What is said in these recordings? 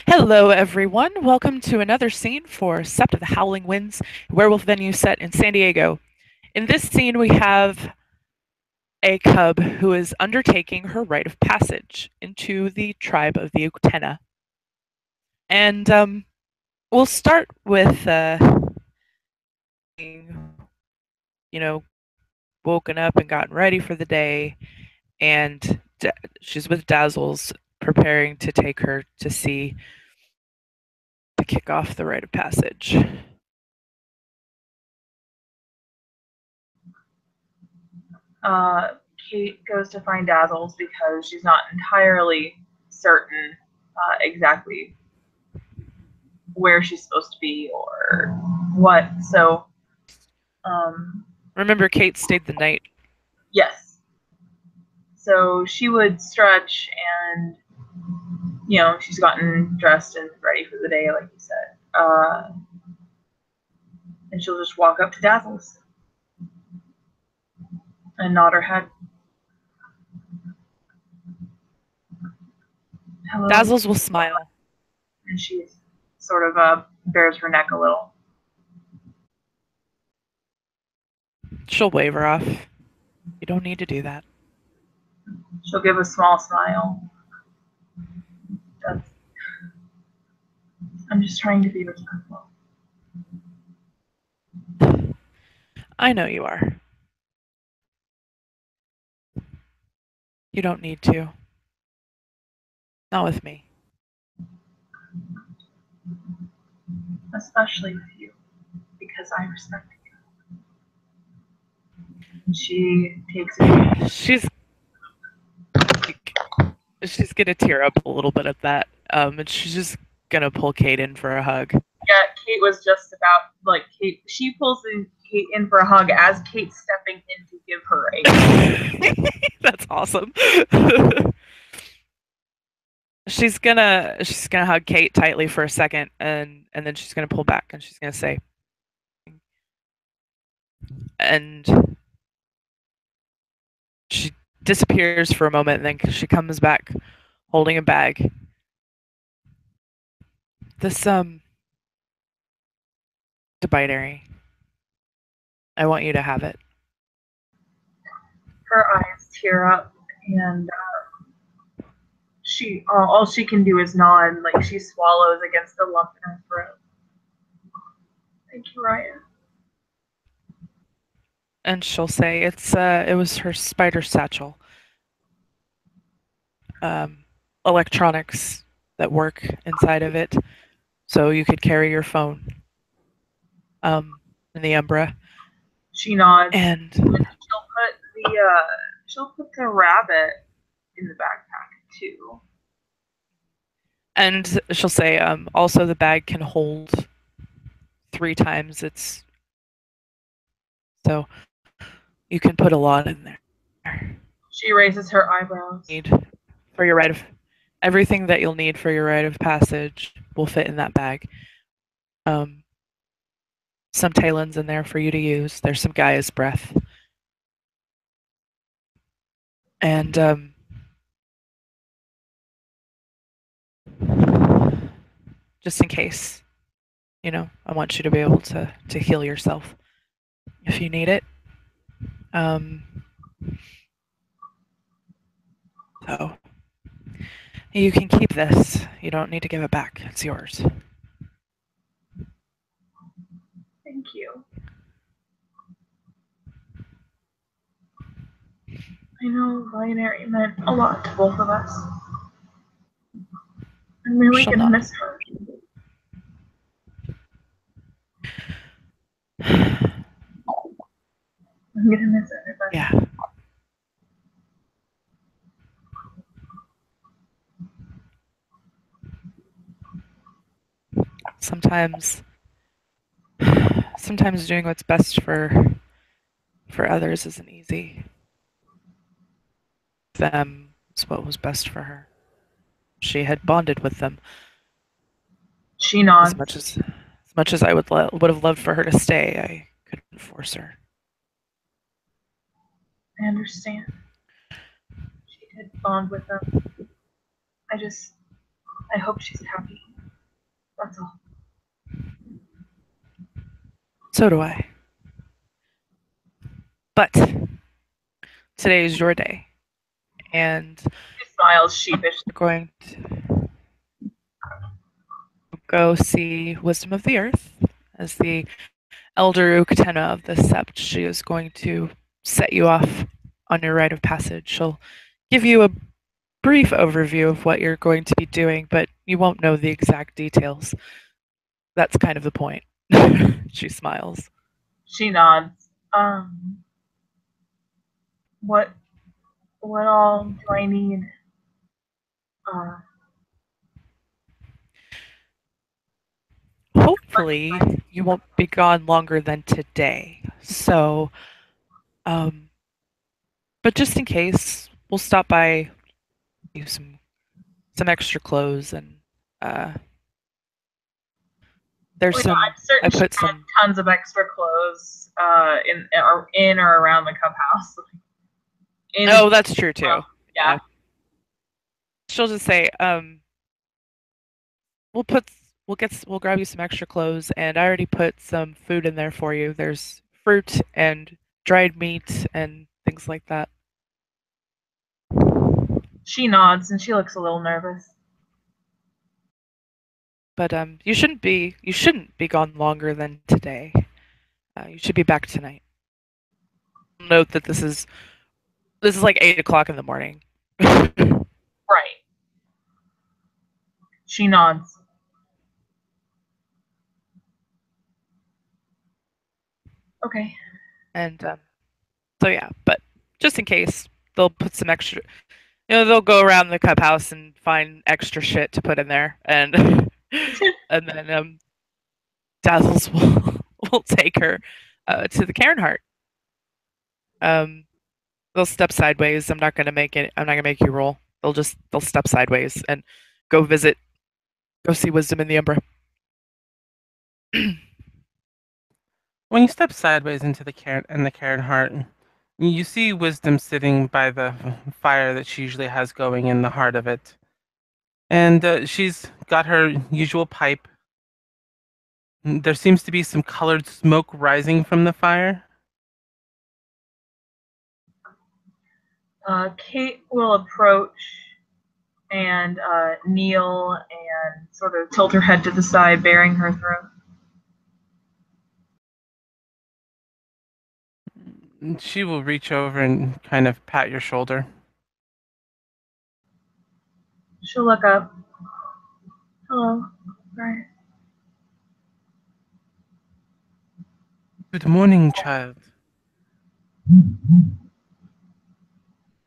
Hello, everyone. Welcome to another scene for Sept of the Howling Winds, werewolf venue set in San Diego. In this scene, we have a cub who is undertaking her rite of passage into the tribe of the Uktena. And we'll start with, you know, woken up and gotten ready for the day, and she's with Dazzles, preparing to take her to see to kick off the rite of passage. Kate goes to find Dazzles because she's not entirely certain exactly where she's supposed to be or what. So, Remember, Kate stayed the night. yes. So she would stretch and, she's gotten dressed and ready for the day, like you said. And she'll just walk up to Dazzles and nod her head. Hello. Dazzles will smile. And she sort of bares her neck a little. She'll wave her off. You don't need to do that. She'll give a small smile. That's, I'm just trying to be respectful. I know you are. You don't need to. Not with me. Especially with you, because I respect you. And she takes it. She's gonna tear up a little bit at that. And she's just gonna pull Kate in for a hug. Yeah, Kate was just about Kate. She pulls Kate in for a hug as Kate's stepping in to give her a. That's awesome. she's gonna hug Kate tightly for a second, and then she's gonna pull back and she's gonna say, and she disappears for a moment, and then she comes back holding a bag. This the binary. I want you to have it. Her eyes tear up, and she all she can do is nod, like she swallows against the lump in her throat. Thank you, Ryan. And she'll say it was her spider satchel. Electronics that work inside of it, so you could carry your phone. In the Umbra. She nods, And she'll put the rabbit in the backpack too. And she'll say, also the bag can hold 3 times its. So you can put a lot in there. She raises her eyebrows. Need for your rite of everything that you'll need for your rite of passage will fit in that bag. Some Talon's in there for you to use. There's some Gaia's breath. And just in case, I want you to be able to heal yourself if you need it. So you can keep this. You don't need to give it back. It's yours. Thank you. I know binary meant a lot to both of us. I'm really gonna miss her. I'm gonna miss everybody. Yeah. Sometimes doing what's best for others isn't easy. Them is what was best for her. She had bonded with them. She nods. As much as I would have loved for her to stay, I couldn't force her. I understand. She did bond with them. I just I hope she's happy. That's all. So do I. But today is your day, and She smiles sheepishly. we're going to go see Wisdom of the Earth as the elder Uktena of the Sept. She is going to set you off on your rite of passage. She'll give you a brief overview of what you're going to be doing, but you won't know the exact details. That's kind of the point. She smiles. She nods. What what all do I need? Uh, Hopefully, you won't be gone longer than today. So, um, but just in case, we'll stop by you some extra clothes and uh, there's well, yeah, some. I'm certain I she put had some. tons of extra clothes in or around the cup house. In Oh, that's true too. yeah, Yeah, she'll just say, we'll put we'll grab you some extra clothes, and I already put some food in there for you. There's fruit and dried meat and things like that. she nods and she looks a little nervous. But you shouldn't be gone longer than today. You should be back tonight. Note that this is like 8 o'clock in the morning. Right. She nods. Okay. And so yeah, but just in case, they'll put some extra. They'll go around the cup house and find extra shit to put in there, and and then Dazzles will take her to the Cairnheart. Um, they'll step sideways. I'm not gonna make it. I'm not gonna make you roll. They'll step sideways and go visit. Go see Wisdom in the Umbra. When you step sideways into the Cairn heart, you see Wisdom sitting by the fire that she usually has going in the heart of it. And she's got her usual pipe. There seems to be some colored smoke rising from the fire. Kate will approach and kneel and sort of tilt her head to the side, baring her throat. She will reach over and kind of pat your shoulder. She'll look up. Hello. Right. Good morning, child.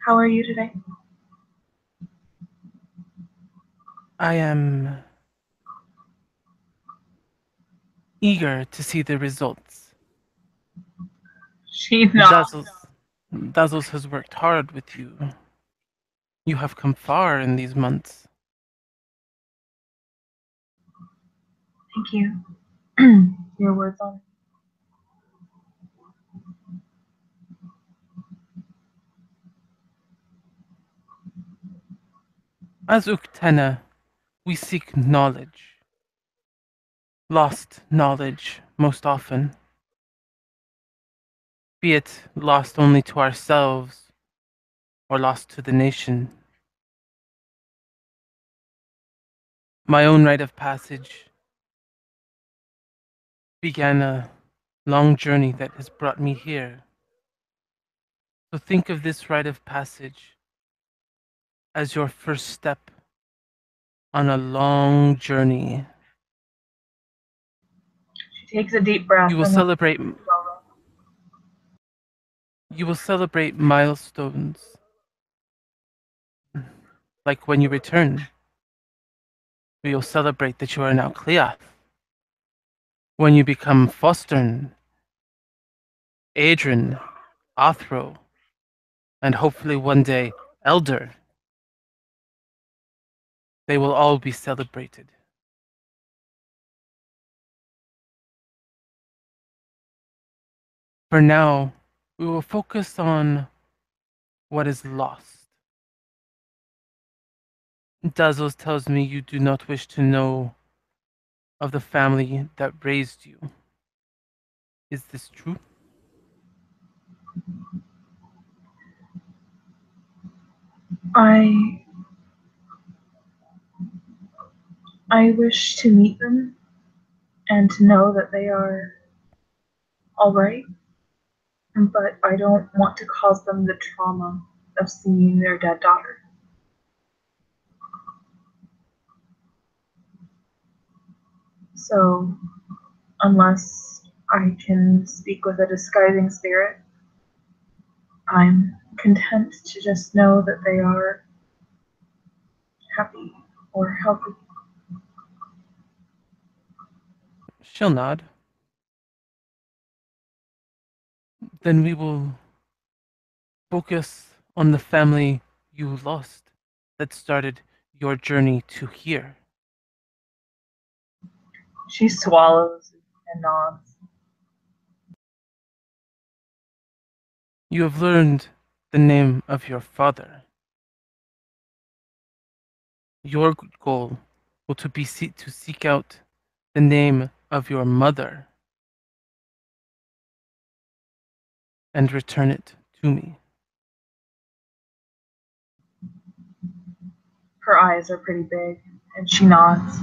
How are you today? I am eager to see the results. She nods. Dazzles has worked hard with you. You have come far in these months. Thank you. Your words on. As Uktena, we seek knowledge. Lost knowledge, most often. Be it lost only to ourselves or lost to the nation. My own rite of passage began a long journey that has brought me here. So think of this rite of passage as your first step on a long journey. She takes a deep breath You will and then celebrate you will celebrate milestones like when you return. We will celebrate that you are now Cleoth. When you become Fostern, Adrian, Othro, and hopefully one day Elder, they will all be celebrated. For now, we will focus on what is lost. Dazzles tells me you do not wish to know of the family that raised you. Is this true? I I wish to meet them and to know that they are all right, but I don't want to cause them the trauma of seeing their dead daughter. So, unless I can speak with a disguising spirit, I'm content to just know that they are happy or healthy. She'll nod. Then we will focus on the family you lost that started your journey to here. She swallows and nods. You have learned the name of your father. Your goal will to be to seek out the name of your mother and return it to me. Her eyes are pretty big, and she nods.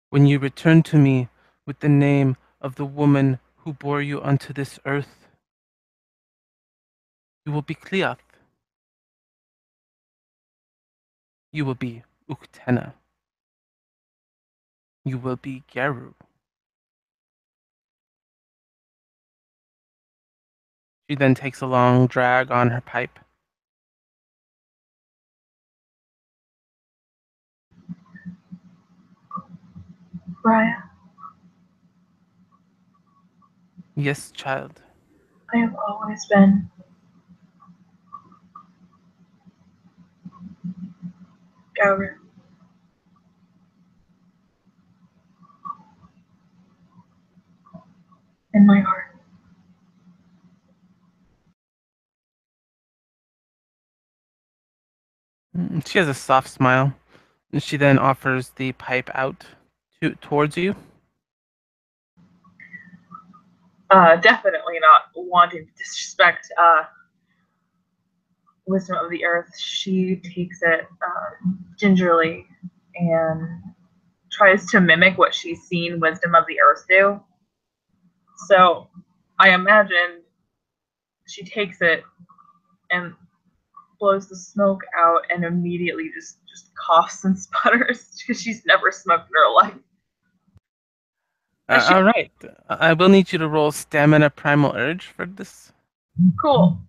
When you return to me with the name of the woman who bore you onto this earth, you will be Cleoth. You will be Uktena. You will be Garu. She then takes a long drag on her pipe. Raya, Yes, child. I have always been Gauru in my heart. She has a soft smile. And she then offers the pipe out towards you. Definitely not wanting to disrespect Wisdom of the Earth. She takes it gingerly and tries to mimic what she's seen Wisdom of the Earth do. So I imagine she takes it and blows the smoke out and immediately just coughs and sputters because she's never smoked in her life. All right. I will need you to roll Stamina Primal Urge for this. Cool.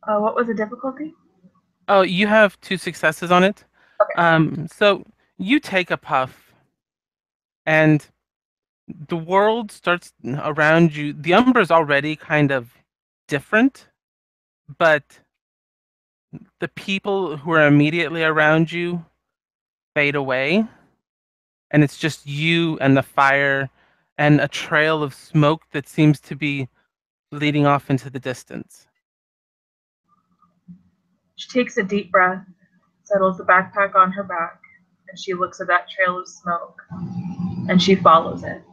What was the difficulty? Oh, you have 2 successes on it. Okay. So you take a puff, and the world starts around you. The Umbra is already kind of different, but the people who are immediately around you fade away, and it's just you and the fire and a trail of smoke that seems to be leading off into the distance. She takes a deep breath, settles the backpack on her back, and she looks at that trail of smoke, and she follows it.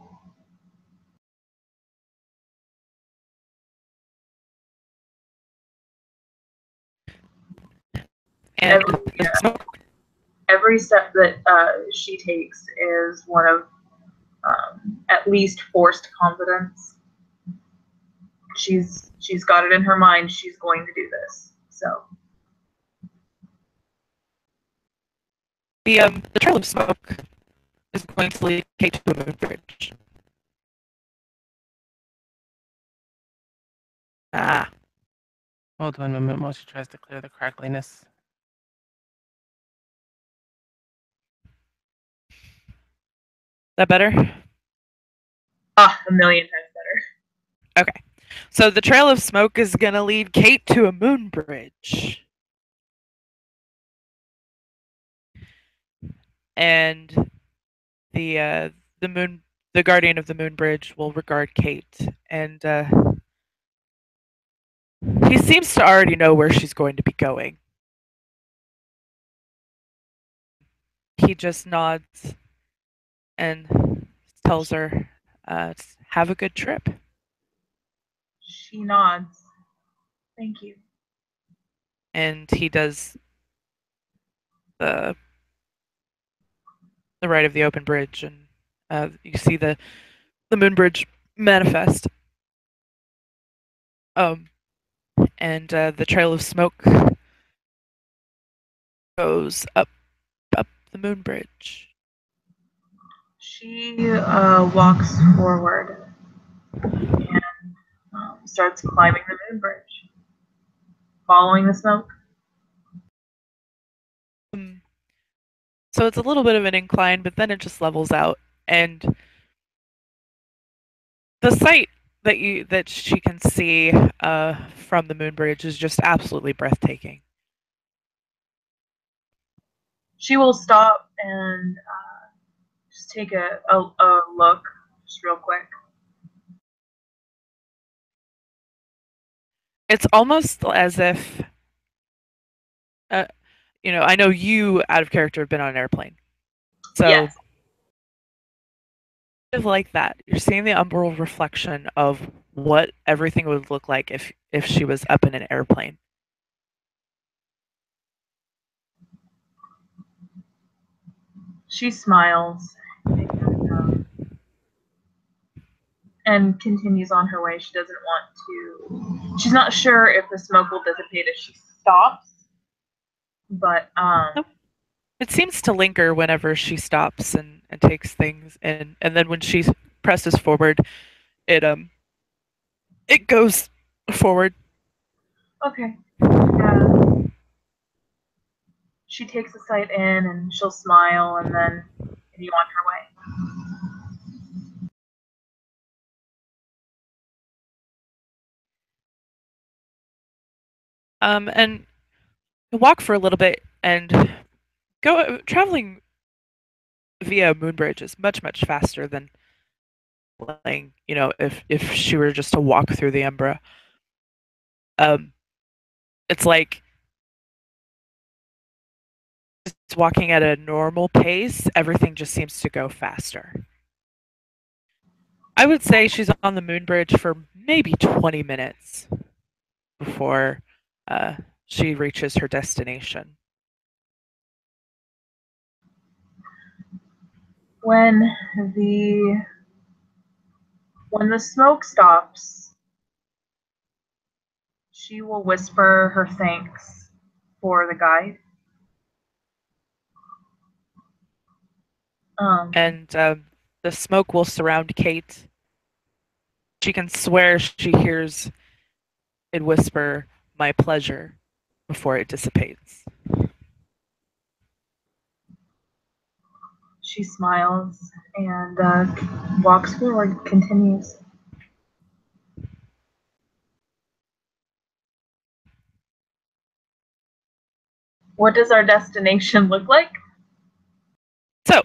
And Every step that she takes is one of at least forced confidence. She's got it in her mind she's going to do this. So the trail of smoke is going to lead Kate to a moon bridge. Ah. Hold on a moment while she tries to clear the crackliness. That better? A million times better. Okay. So the trail of smoke is going to lead Kate to a moon bridge. And the guardian of the moon bridge will regard Kate, and he seems to already know where she's going to be going. He just nods and tells her, "Have a good trip." She nods. Thank you. And he does the rite of the open bridge, and you see the moon bridge manifest. And the trail of smoke goes up the moon bridge. She walks forward and starts climbing the moon bridge, following the smoke. So it's a little bit of an incline, but then it just levels out, and the sight that she can see from the moon bridge is just absolutely breathtaking. She will stop and just take a look, just real quick. It's almost as if, I know you, out of character, have been on an airplane. So, yes. Like that. You're seeing the umbral reflection of what everything would look like if she was up in an airplane. She smiles and continues on her way. She doesn't want to. She's not sure if the smoke will dissipate if she stops, but it seems to linger whenever she stops and takes things, and then when she presses forward, it goes forward. Okay. She takes the sight in and she'll smile and then continue on her way. And walk for a little bit and traveling via Moonbridge is much faster than playing, if she were just to walk through the Umbra. It's like it's walking at a normal pace, everything just seems to go faster. I would say she's on the Moonbridge for maybe 20 minutes before she reaches her destination. When the smoke stops, she will whisper her thanks for the guide. And the smoke will surround Kate. She can swear she hears it whisper, "My pleasure," before it dissipates. She smiles and walks forward, continues. What does our destination look like? So,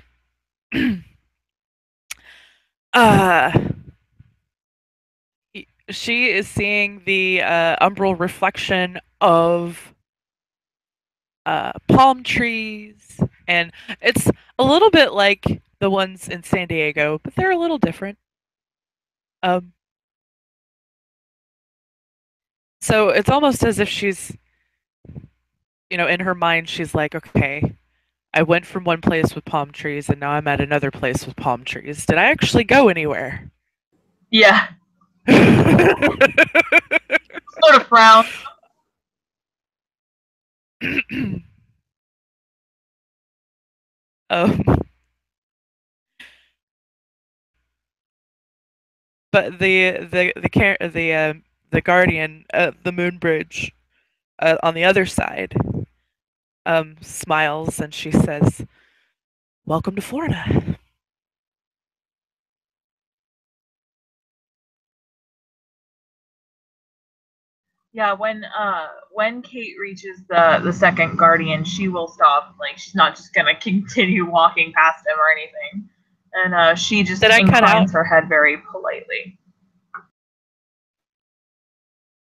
she is seeing the umbral reflection of palm trees, and it's a little bit like the ones in San Diego, but they're a little different. So it's almost as if she's, in her mind, she's like, okay, I went from one place with palm trees and now I'm at another place with palm trees. Did I actually go anywhere? Yeah. Sort of frown. um, but the guardian, the moon bridge, on the other side, smiles and she says, "Welcome to Florida." Yeah, when Kate reaches the second guardian, she will stop. Like she's not just gonna continue walking past him or anything. And she just Did I cut out? inclines her head very politely.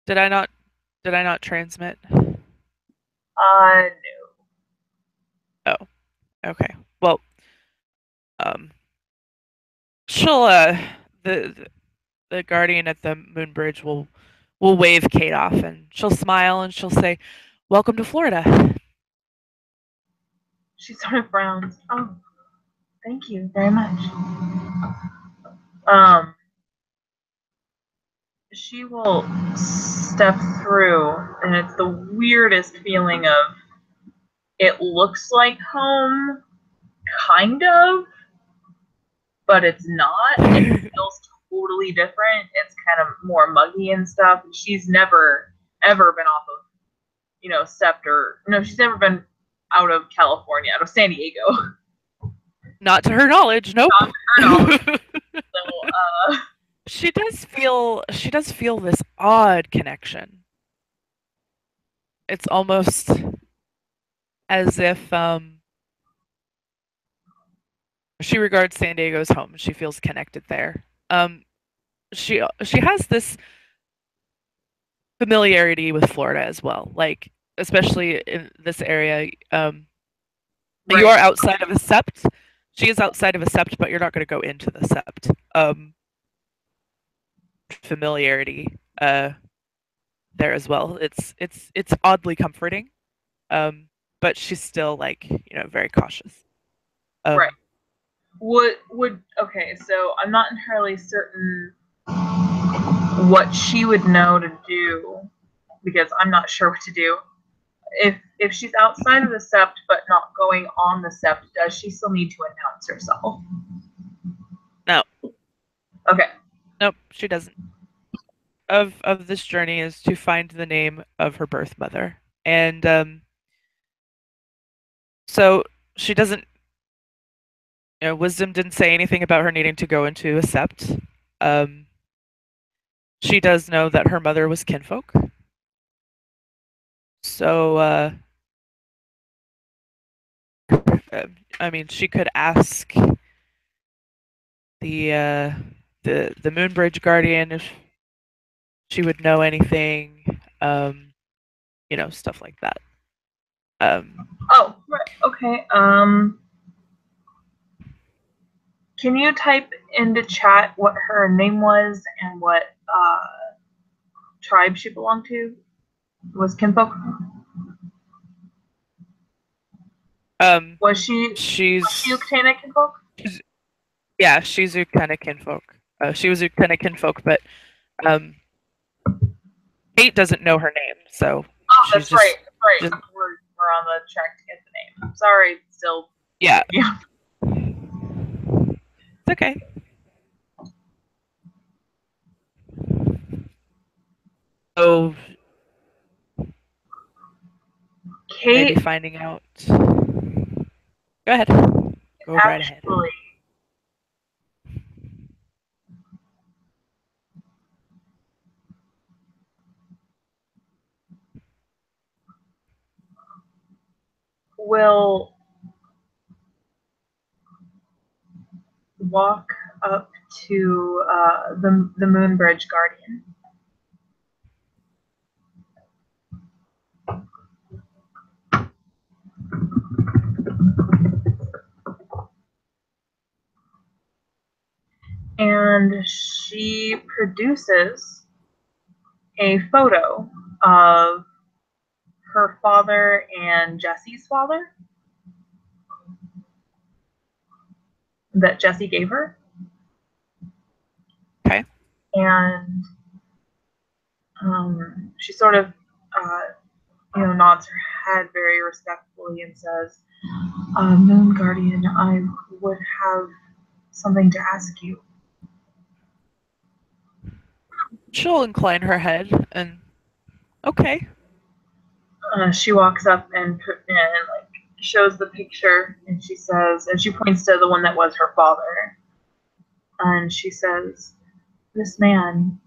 Did I not? Did I not transmit? Uh, Oh, okay. Well, um, she'll the the guardian at the moon bridge will wave Kate off, and she'll smile and she'll say, "Welcome to Florida." she sort of frowns. Oh, thank you very much. Um, she will step through, and it's the weirdest feeling of it looks like home, kind of, but it's not. It feels totally different. It's kind of more muggy and stuff. She's never ever been off of, Scepter. No, she's never been out of California, out of San Diego. Not to her knowledge, nope. Not to her knowledge. So, she does feel this odd connection. It's almost as if she regards San Diego as home. She feels connected there. She has this familiarity with Florida as well. Like especially in this area, right. you are outside of a sept. She is outside of a sept, but you're not going to go into the sept. Familiarity there as well. It's oddly comforting, but she's still like very cautious. Right. Would okay? So I'm not entirely certain what she would know to do because I'm not sure what to do. If she's outside of the sept but not going on the sept, does she still need to announce herself? No. Okay. Nope, she doesn't. Of this journey is to find the name of her birth mother, and so she doesn't. Wisdom didn't say anything about her needing to go into a sept. She does know that her mother was kinfolk, so I mean, she could ask the Moonbridge Guardian if she would know anything, stuff like that. Oh, right. Okay. Can you type into chat what her name was and what tribe she belonged to? Was kinfolk? Was she Uktena kinfolk? Yeah, she's Uktena kinfolk. She was Uktena kinfolk, but Kate doesn't know her name, so that's just, right. That's right. We're on the track to get the name. Sorry, still. Yeah. Yeah. It's okay. So Kate, maybe finding out. Go ahead. Go right ahead. Will walk up to the Moonbridge Guardian. And she produces a photo of her father and Jesse's father that Jesse gave her. Okay. And she sort of, nods her head very respectfully and says, Moon Guardian, I would have something to ask you. She'll incline her head and okay. She walks up and like shows the picture, and she says, and she points to the one that was her father, and she says, "This man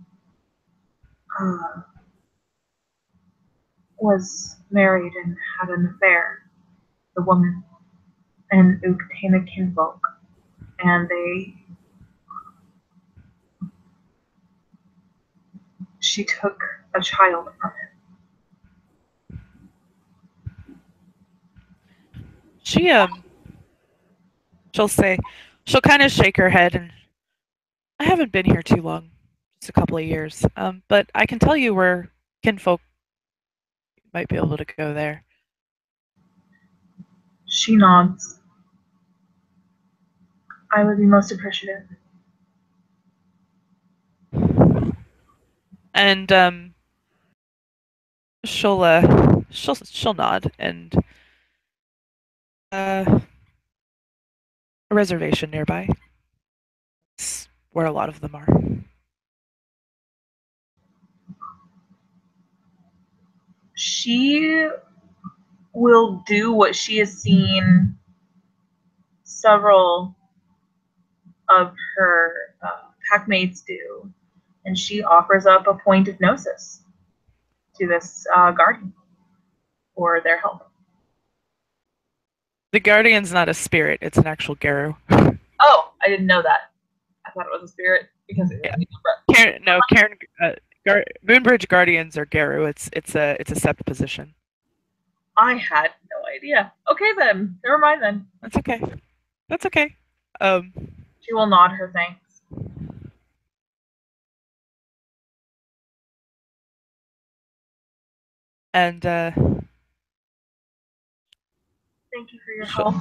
uh, was married and had an affair. The woman and Uktena kinfolk, and she took a child from him." She she'll say she'll kind of shake her head and I haven't been here too long, just a couple of years. But I can tell you where kinfolk might be able to go there. She nods. "I would be most appreciative." And she'll nod and a reservation nearby. It's where a lot of them are. She will do what she has seen several of her packmates do, and she offers up a point of gnosis to this guardian for their help. The guardian's not a spirit; it's an actual Garu. Oh, I didn't know that. I thought it was a spirit because it Yeah. Karen. Moonbridge guardians are Garu. It's a sept position. I had no idea. Okay then, never mind then. That's okay. That's okay. She will nod her thanks. And Thank you for your help.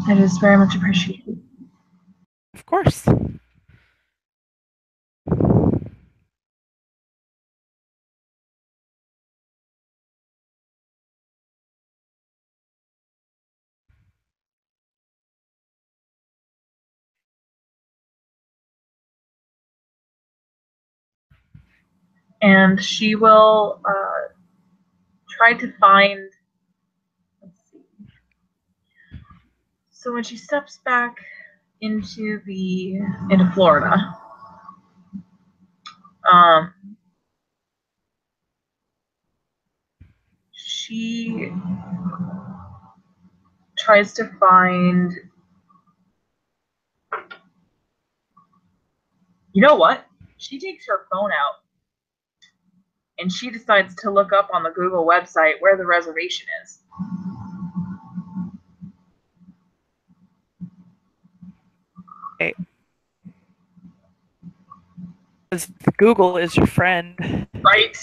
It is very much appreciated. of course. And she will try to find. Let's see. So when she steps back into Florida, um, she tries to find. You know what? She takes her phone out and she decides to look up on the Google website where the reservation is. Okay. Because Google is your friend. Right.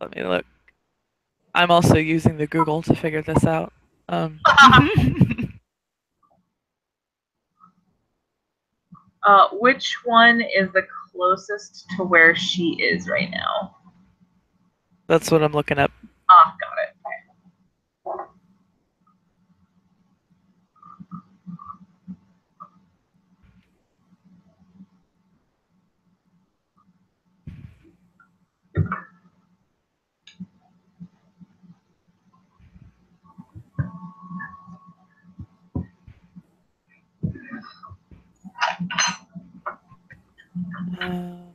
Let me look. I'm also using the Google to figure this out. Which one is the closest to where she is right now? That's what I'm looking up. Ah, got it. Um,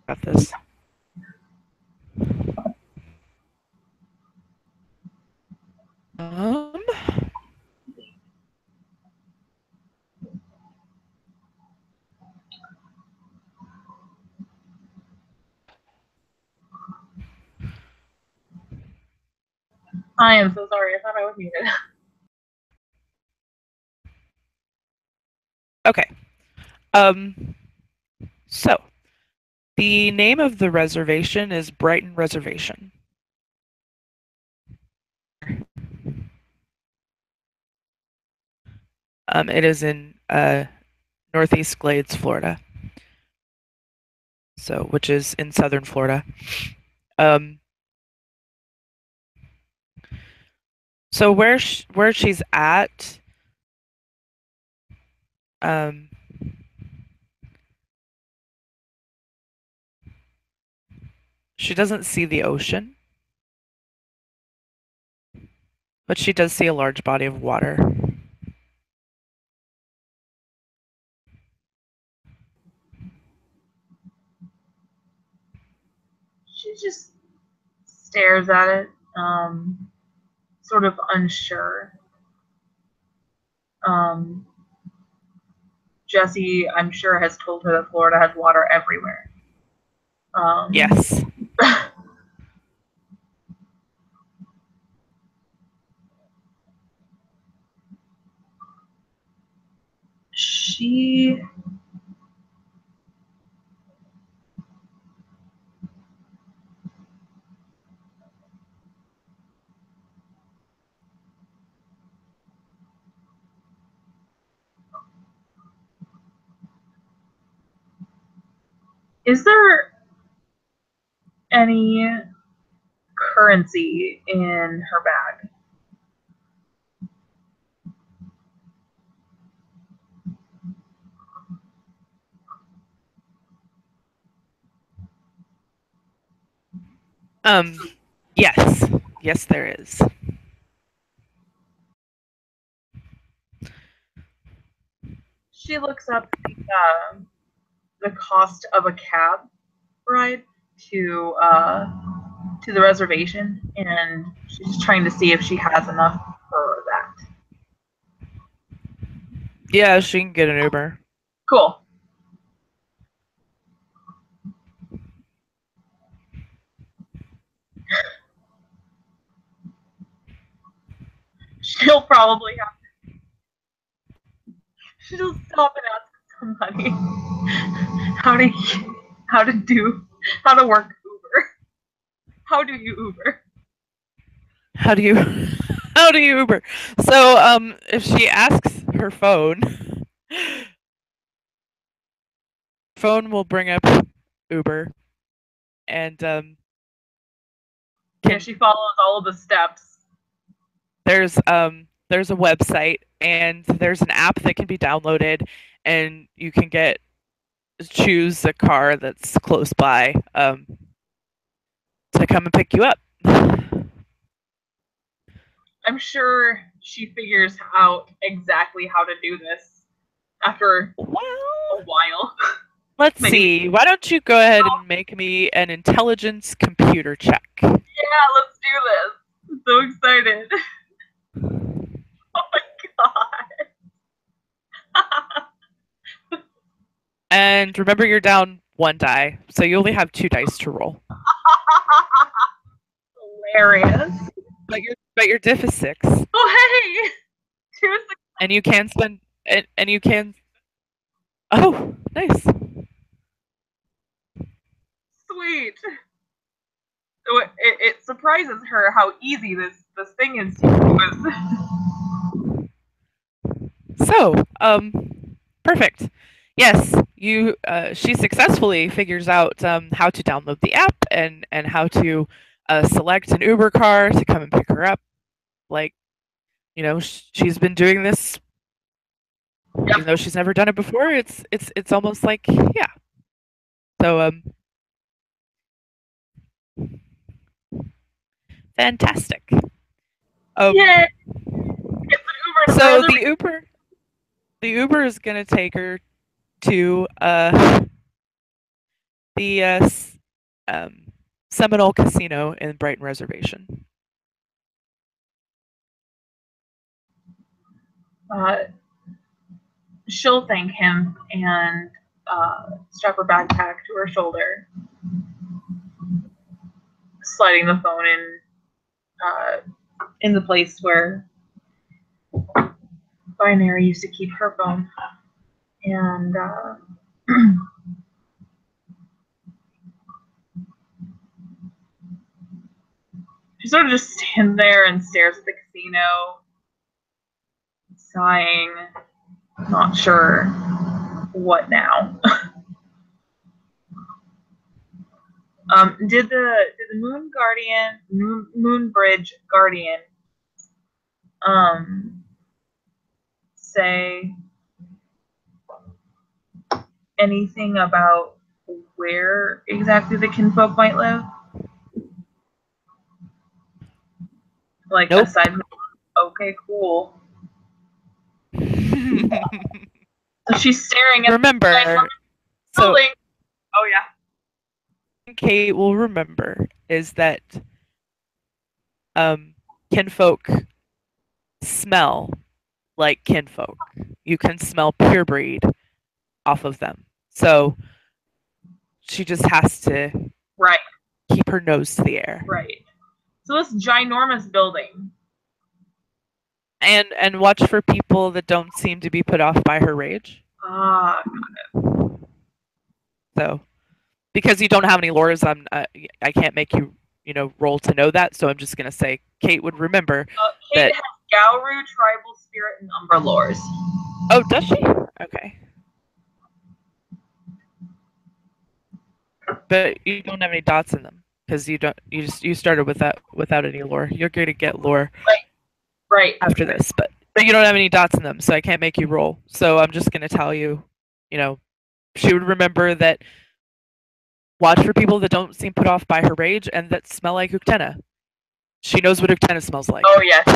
got this. Um, I am so sorry. I thought I was muted. Okay. So the name of the reservation is Brighton Reservation. It is in Northeast Glades, Florida. So, which is in southern Florida. So where she's at, she doesn't see the ocean, but she does see a large body of water. She just stares at it, sort of unsure. Jesse, I'm sure, has told her that Florida has water everywhere. Yes. She Is there any currency in her bag? Yes. Yes, there is. She looks up the cost of a cab ride to the reservation, and she's trying to see if she has enough for that. Yeah, she can get an Uber. Cool. She'll probably have to. She'll stop and ask somebody how to work Uber. How do you Uber? How do you how do you Uber? So if she asks her phone, phone will bring up Uber, and Yeah, she follows all of the steps. there's a website and there's an app that can be downloaded, and you can choose a car that's close by to come and pick you up. I'm sure she figures out exactly how to do this after Well, a while. let's Maybe. see. Why don't you go ahead and make me an intelligence computer check? Yeah, let's do this. I'm so excited. Oh my god. And remember, you're down one die, so you only have 2 dice to roll. Hilarious. But your diff is 6. Oh hey. And you can spend and you can. Oh, nice. Sweet. So it surprises her how easy this thing is to use. So, perfect. Yes, she successfully figures out how to download the app and how to select an Uber car to come and pick her up. Like, she's been doing this, Yep. even though she's never done it before. It's almost like, yeah. So fantastic. Yay! So the Uber is gonna take her to the Seminole Casino in Brighton Reservation. She'll thank him and strap her backpack to her shoulder, sliding the phone in in the place where Binary used to keep her phone. And she sort of just stands there and stares at the casino, sighing, not sure what now. Did the Moon Bridge Guardian say anything about where exactly the kinfolk might live? Like, nope. aside from, okay, cool. So she's staring at Remember, the building. Oh, yeah. Kate will remember is that kinfolk smell like kinfolk. You can smell pure breed off of them. So she just has to keep her nose to the air. Right. So this ginormous building. And watch for people that don't seem to be put off by her rage. Ah, got it. So, because you don't have any lures, I can't make you roll to know that. So I'm just gonna say Kate would remember. Kate has Gauru, Tribal Spirit, and Umbra lures. Oh, does she? Okay. But you don't have any dots in them because you started with that without any lore. You're going to get lore right after this, but you don't have any dots in them, so I can't make you roll. So I'm just going to tell you, she would remember that. Watch for people that don't seem put off by her rage and that smell like Uktena. She knows what Uktena smells like. Oh yes.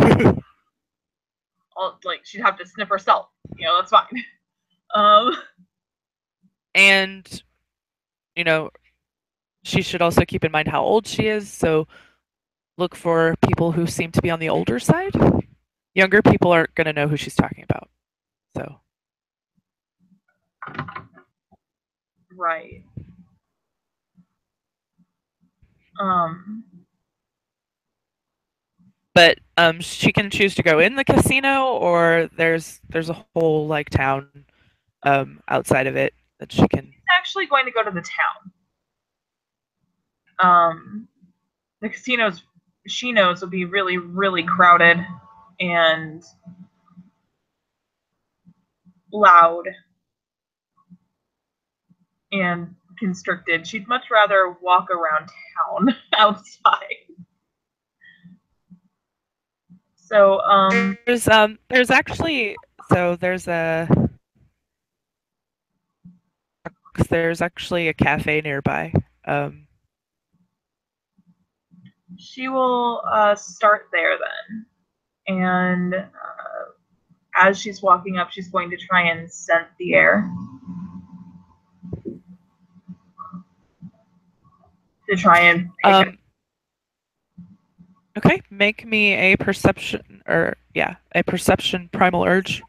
Like she'd have to sniff herself. That's fine. And she should also keep in mind how old she is. So look for people who seem to be on the older side. Younger people aren't going to know who she's talking about. So. Right. But she can choose to go in the casino, or there's a whole like town outside of it that she can. She's actually going to go to the town. The casinos she knows will be really, really crowded and loud and constricted. She'd much rather walk around town outside. So there's actually there's actually a cafe nearby. She will start there then, and as she's walking up, she's going to try and scent the air to try and pick it. Okay, make me a perception primal urge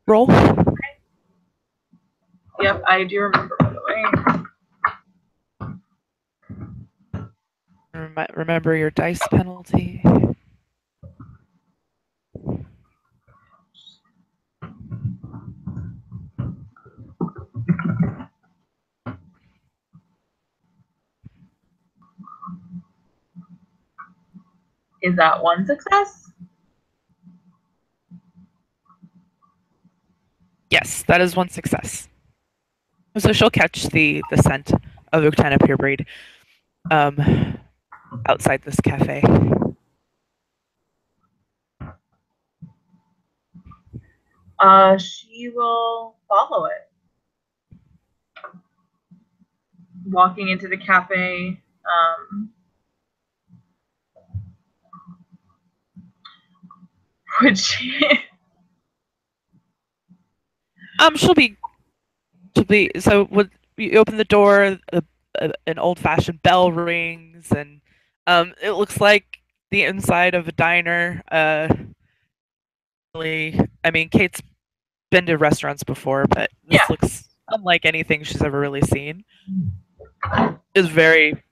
roll. Okay. Yep, I do remember, by the way. Remember your dice penalty. Is that one success? Yes, that is one success. So she'll catch the scent of Uktena pure breed outside this cafe. She will follow it. Walking into the cafe, which she'll be so when you open the door, an old-fashioned bell rings, and it looks like the inside of a diner. I mean, Kate's been to restaurants before, but this looks unlike anything she's ever really seen. It's very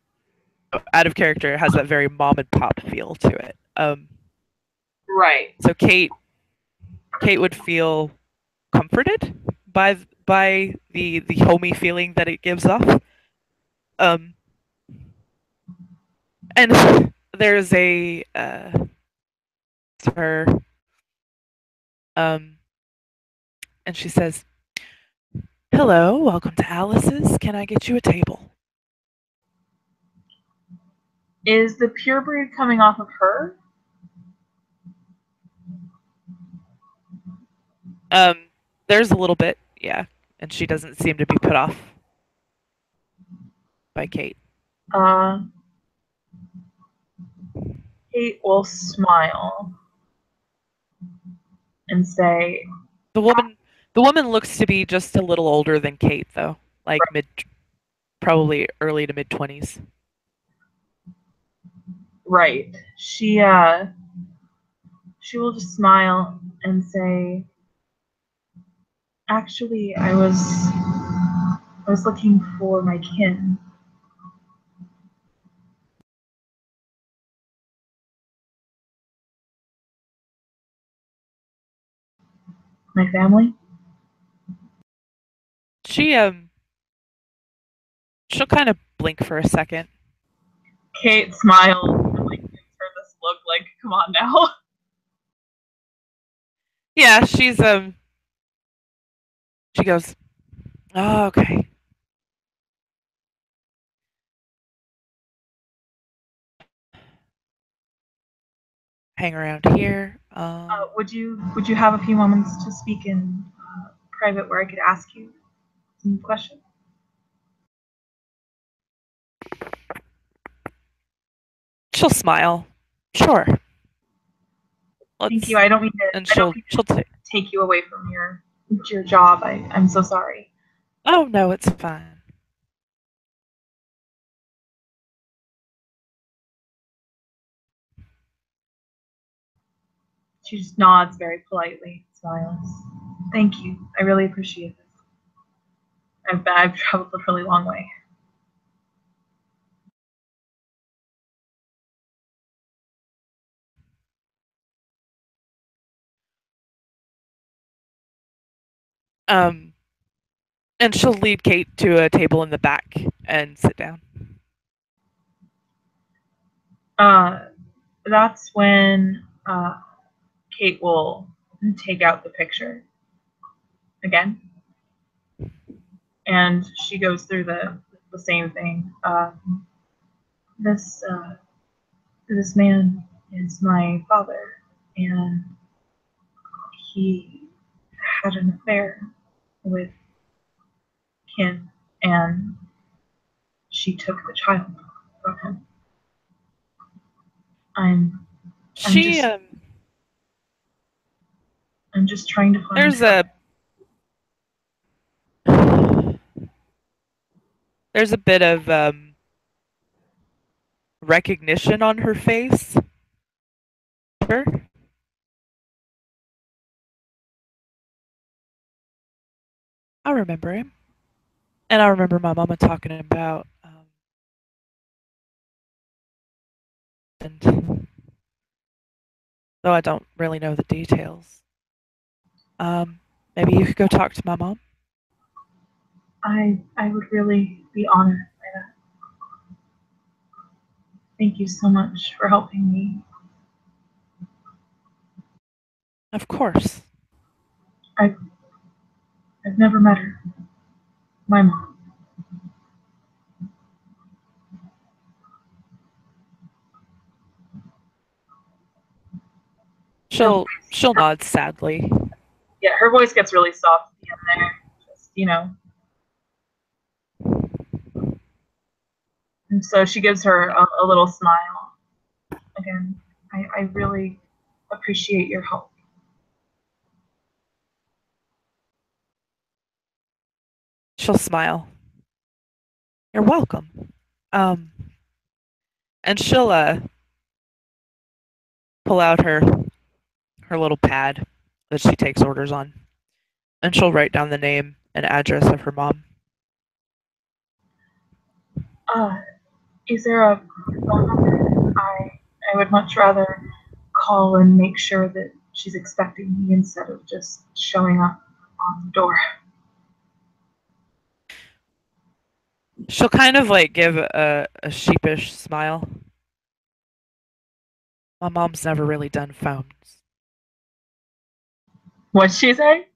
out of character. It has that very mom and pop feel to it. Right. So Kate would feel comforted by the homey feeling that it gives off. Um, and there's a her um, and she says, "Hello, welcome to Alice's. Can I get you a table?" Is the pure breed coming off of her? There's a little bit, yeah, and she doesn't seem to be put off by Kate. Uh, Kate will smile and say, The woman looks to be just a little older than Kate, though, like probably early to mid 20s. right. She will just smile and say, actually, I was looking for my kin. My family? She she'll kind of blink for a second. Kate smiles and like gives her this look like, come on now. Yeah, she goes, "Oh, okay." Hang around here. Would you have a few moments to speak in private where I could ask you some questions? She'll smile. Sure. Thank Let's you. I don't mean to. and I don't mean she'll to take. take you away from your job. I'm so sorry. Oh no, it's fine. She just nods very politely, smiles. Thank you. I really appreciate this. I've traveled a really long way. Um, and she'll lead Kate to a table in the back and sit down. Uh, that's when Kate will take out the picture again, and she goes through the same thing. This this man is my father, and he had an affair with Kim, and she took the child from him. I'm I'm She just I'm just trying to find there's her. a bit of recognition on her face. Sure. I remember him. And I remember my mama talking about and though I don't really know the details. Maybe you could go talk to my mom. I would really be honored by that. Thank you so much for helping me. Of course. I've I've never met her. My mom. Her She'll nod sadly. yeah, her voice gets really soft at the end there. Just and so she gives her a little smile. Again, I really appreciate your help. She'll smile. You're welcome. Um, and she'll pull out her little pad that she takes orders on, and she'll write down the name and address of her mom. Uh, is there a phone number? I would much rather call and make sure that she's expecting me instead of just showing up on the door. She'll kind of like give a sheepish smile. My mom's never really done phones. What'd she say?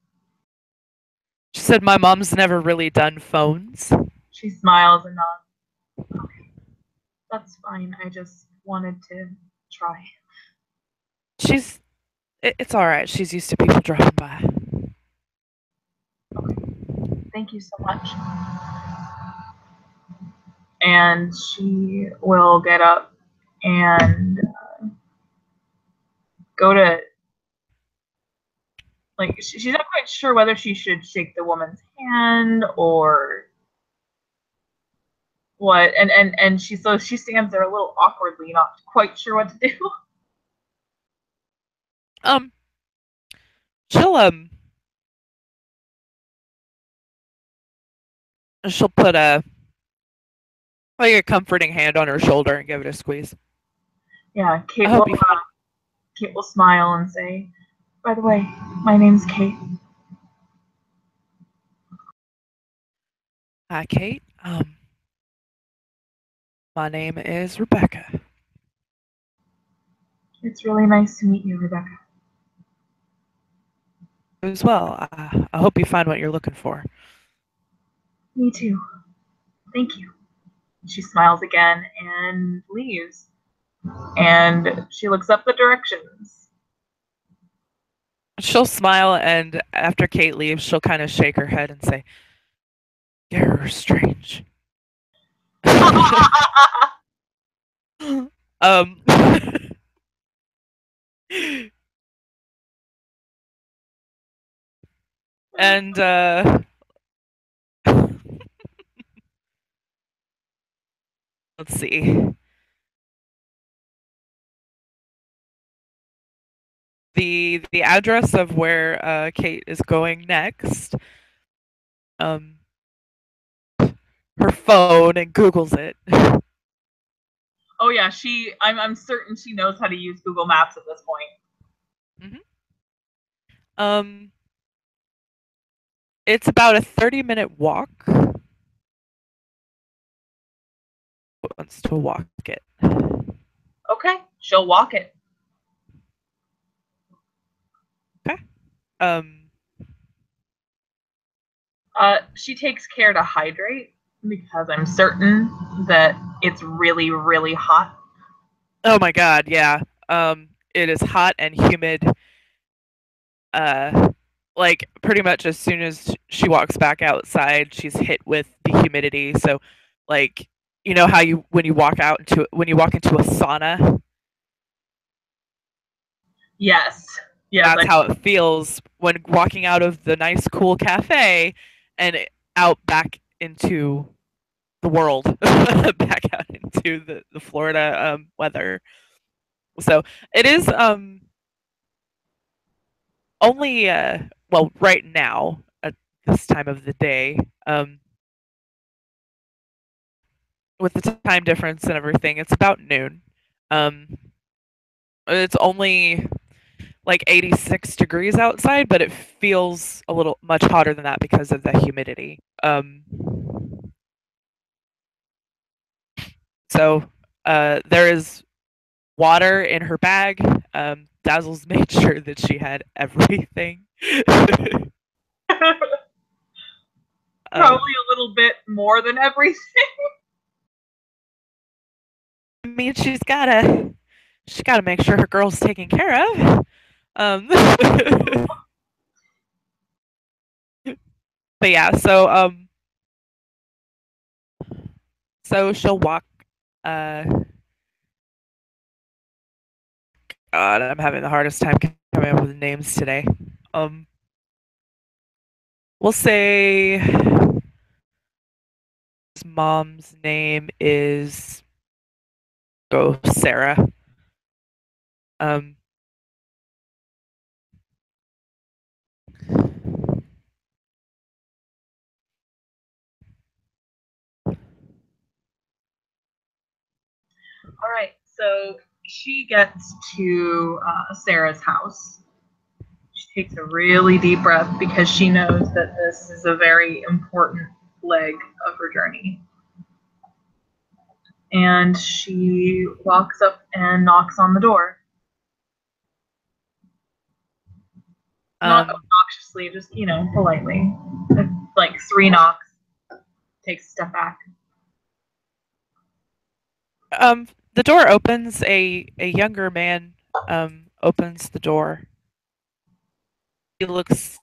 She said my mom's never really done phones. She smiles and nods. Okay, that's fine. I just wanted to try. It's all right. She's used to people dropping by. Okay, thank you so much. And she will get up and go to, like, she's not quite sure whether she should shake the woman's hand or what. And she stands there a little awkwardly, not quite sure what to do. Um, she'll she'll put a comforting hand on her shoulder and give it a squeeze. Yeah, I hope you find. Kate will smile and say, "By the way, my name's Kate." Hi, Kate. My name is Rebecca. It's really nice to meet you, Rebecca. As well. I hope you find what you're looking for. Me too. Thank you. She smiles again and leaves. And she looks up the directions. She'll smile, and after Kate leaves, she'll kind of shake her head and say, "You're strange." um, and let's see. The address of where Kate is going next. Um, her phone and Googles it. Oh yeah, I'm certain she knows how to use Google Maps at this point. Um, it's about a 30-minute walk. Wants to walk it. Okay, she'll walk it. Okay. She takes care to hydrate because I'm certain that it's really, really hot. Oh my God, yeah. It is hot and humid. Like pretty much as soon as she walks back outside, she's hit with the humidity. So, like, you know how you when you walk into a sauna, Yes. Yes. that's how it feels when walking out of the nice cool cafe and out back into the world, back out into the Florida weather. So it is only well right now at this time of the day, with the time difference and everything, it's about noon. Um, it's only like 86 degrees outside, but it feels a little much hotter than that because of the humidity. So there is water in her bag. Dazzles made sure that she had everything. Probably a little bit more than everything. I mean, she's gotta make sure her girl's taken care of. Um, but yeah, so she'll walk. Uh, God, I'm having the hardest time coming up with names today. Um, we'll say his mom's name is Sarah. Um, All right. So she gets to Sarah's house. She takes a really deep breath because she knows that this is a very important leg of her journey. And she walks up and knocks on the door. Not Um, obnoxiously, just, politely. Like 3 knocks, takes a step back. the door opens. A younger man opens the door. He looks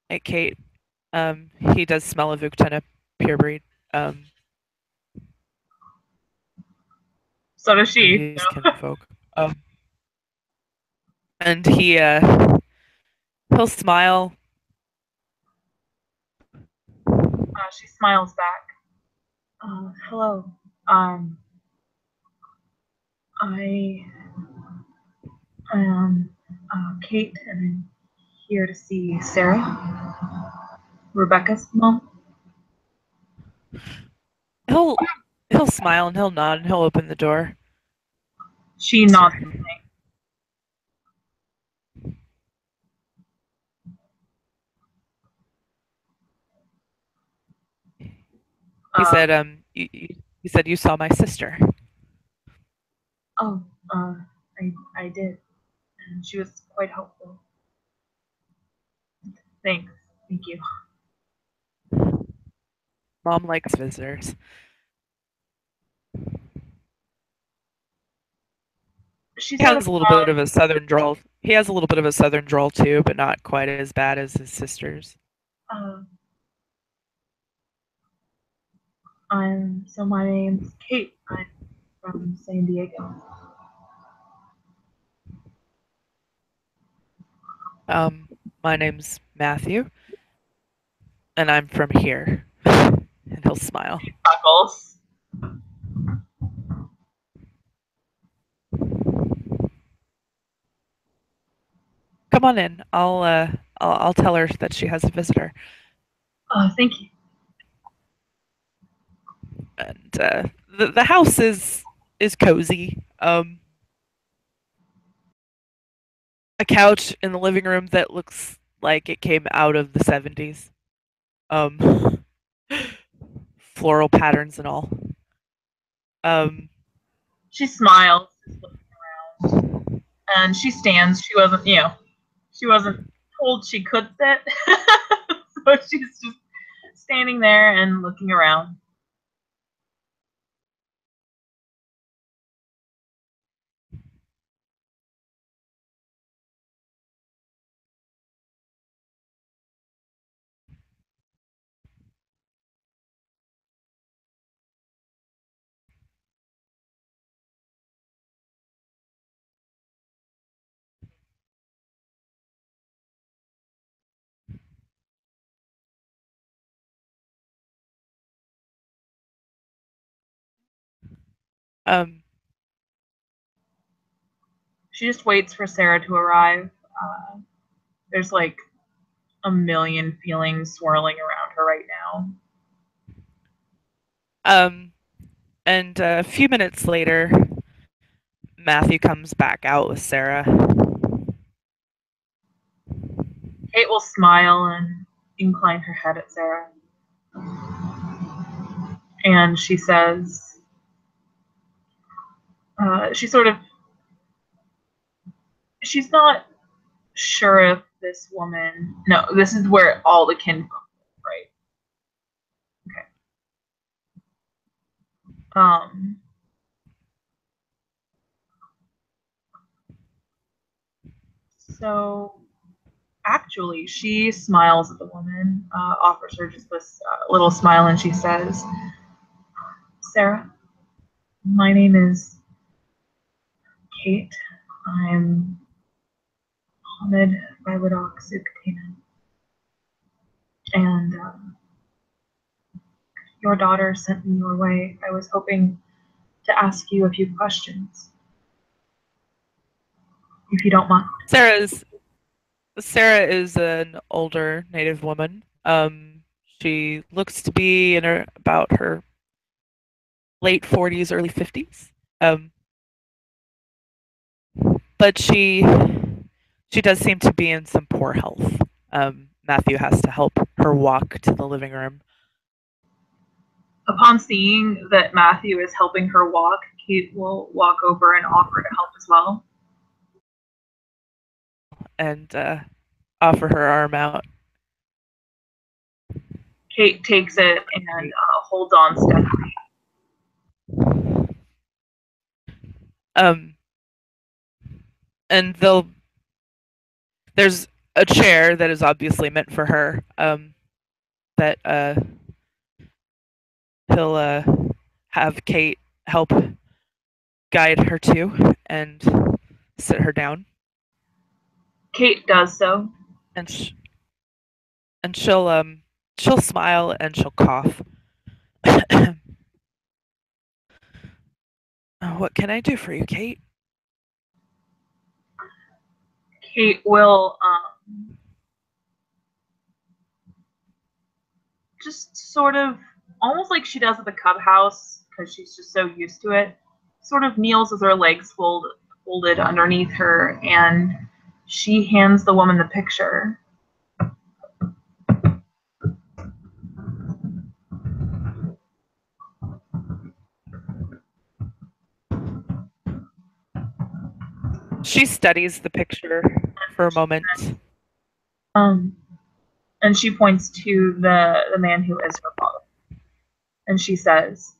at Kate. He does smell of Uktena pure breed. Um, So does she. he's kinfolk. And he'll smile. She smiles back. Hello. Um, I am Kate, and I'm here to see Sarah, Rebecca's mom. He'll he'll smile and he'll nod and he'll open the door. She nods. He Uh, said, he said you saw my sister. oh, I did, and she was quite helpful. Thanks. Thank you. Mom likes visitors. She He sort of, has a little bit of a southern drawl. He has a little bit of a southern drawl too, but not quite as bad as his sister's. uh, so my name's Kate. I'm from San Diego. My name's Matthew, and I'm from here. And he'll smile. Chuckles. Come on in. I'll tell her that she has a visitor. Thank you. And the house is cozy. A couch in the living room that looks like it came out of the 70s. Um, floral patterns and all. Um, She smiles, just looking around, and she stands. She wasn't told she could sit, so she's just standing there and looking around. um, She just waits for Sarah to arrive. There's like a million feelings swirling around her right now. um, and a few minutes later, Matthew comes back out with Sarah. Kate will smile and incline her head at Sarah. And she says, she sort of, she's not sure if this woman, no, this is where all the kin come from, right? Okay. So actually, she smiles at the woman, offers her just this little smile, and she says, Sarah, my name is Kate. I'm Ahmed Vilodox Uktena. And your daughter sent me your way. I was hoping to ask you a few questions, if you don't mind. Sarah is an older Native woman. She looks to be in about her late 40s, early 50s. Um, but she does seem to be in some poor health. Matthew has to help her walk to the living room. Upon seeing that Matthew is helping her walk, Kate will walk over and offer to help as well. And offer her arm out. Kate takes it and holds on steadily. And there's a chair that is obviously meant for her. That he'll have Kate help guide her to and sit her down. Kate does so. And and she'll smile and she'll cough. What can I do for you, Kate? Kate will just sort of, almost like she does at the Cub House, because she's just so used to it, sort of kneels with her legs folded underneath her, and she hands the woman the picture. She studies the picture for a moment. And she points to the man who is her father. And she says,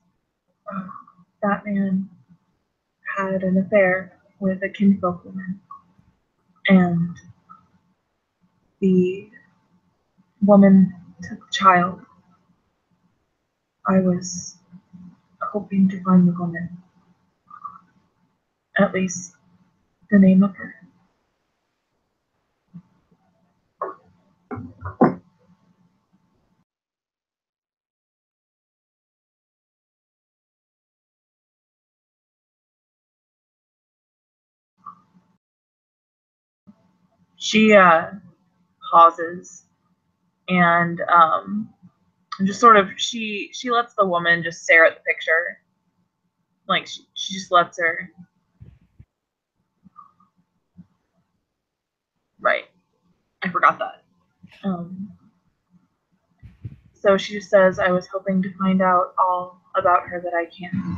oh, that man had an affair with a kinfolk woman. And the woman took the child. I was hoping to find the woman. At least the name of her. She pauses and just sort of she lets the woman just stare at the picture. Like she just lets her. Right. I forgot that. So she just says, I was hoping to find out all about her that I can.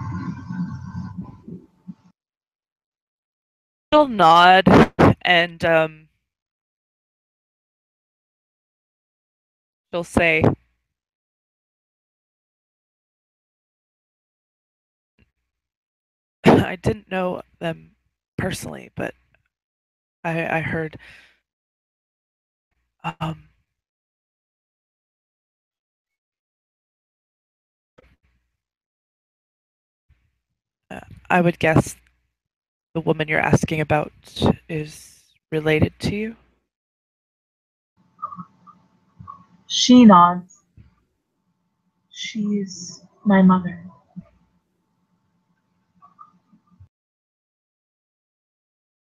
She'll nod and she'll say, I didn't know them personally, but I heard um, I would guess the woman you're asking about is related to you. She nods. She's my mother.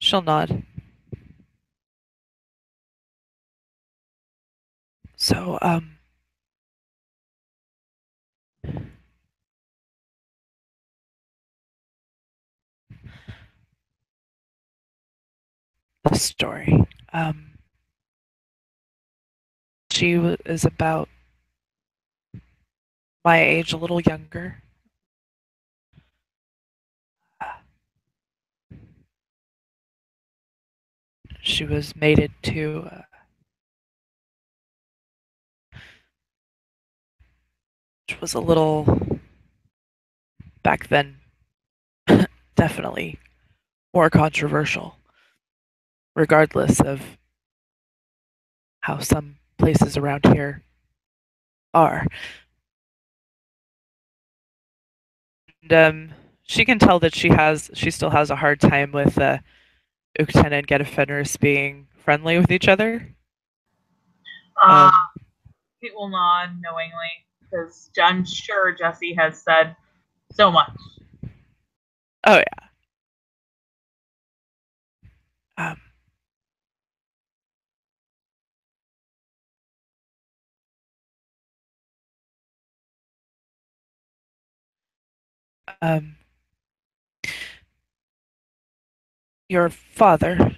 She'll nod. So, the story. She is about my age, a little younger. She was mated to which was a little back then definitely more controversial, regardless of how some places around here are. And she can tell that she still has a hard time with Uktena and Getafenris being friendly with each other. Kate will nod knowingly because I'm sure Jesse has said so much. Oh yeah. Um, um, Your father,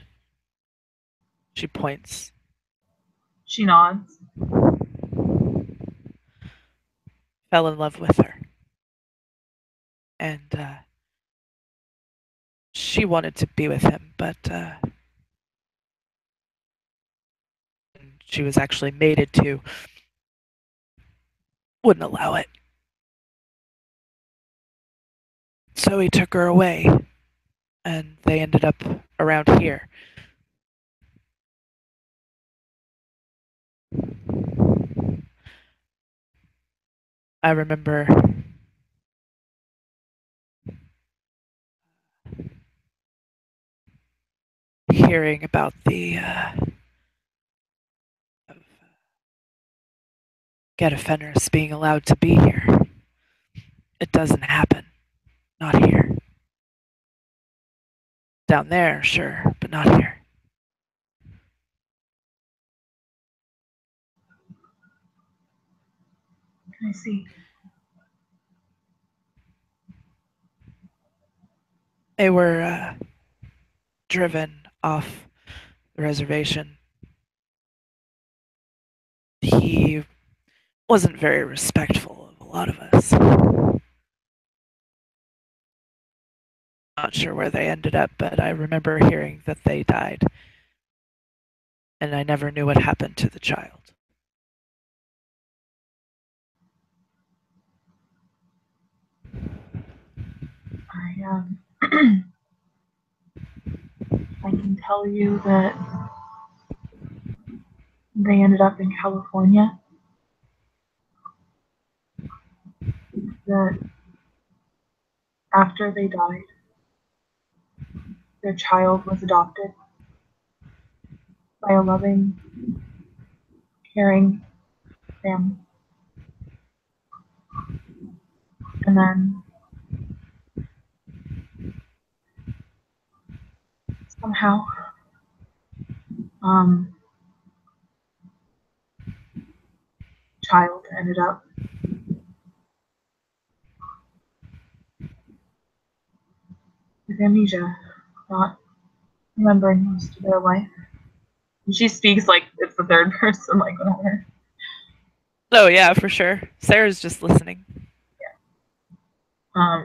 she points, She nods. fell in love with her. And she wanted to be with him, but she was actually mated to, wouldn't allow it. So he took her away, and they ended up around here. I remember hearing about the get offenders being allowed to be here. It doesn't happen. Not here. Down there, sure, but not here. I see. They were driven off the reservation. He wasn't very respectful of a lot of us. Not sure where they ended up, but I remember hearing that they died. And I never knew what happened to the child. I I can tell you that they ended up in California. That after they died, their child was adopted by a loving, caring family. And then somehow, um, child ended up with amnesia, not remembering most of their life. And she speaks like it's the third person, like whatever. Oh, yeah, for sure. Sarah's just listening.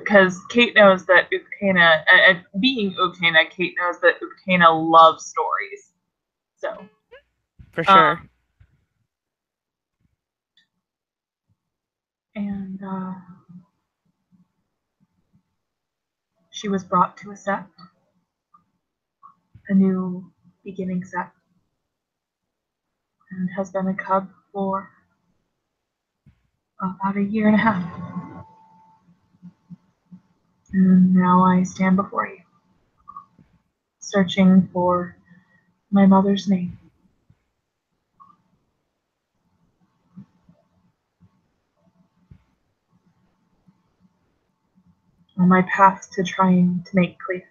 Because Kate knows that Uktena, being Uktena, Kate knows that Uktena loves stories. So, For sure. And she was brought to a sect, a new beginning sect, and has been a cub for about a year and a half. And now I stand before you, searching for my mother's name. On my path to trying to make clear.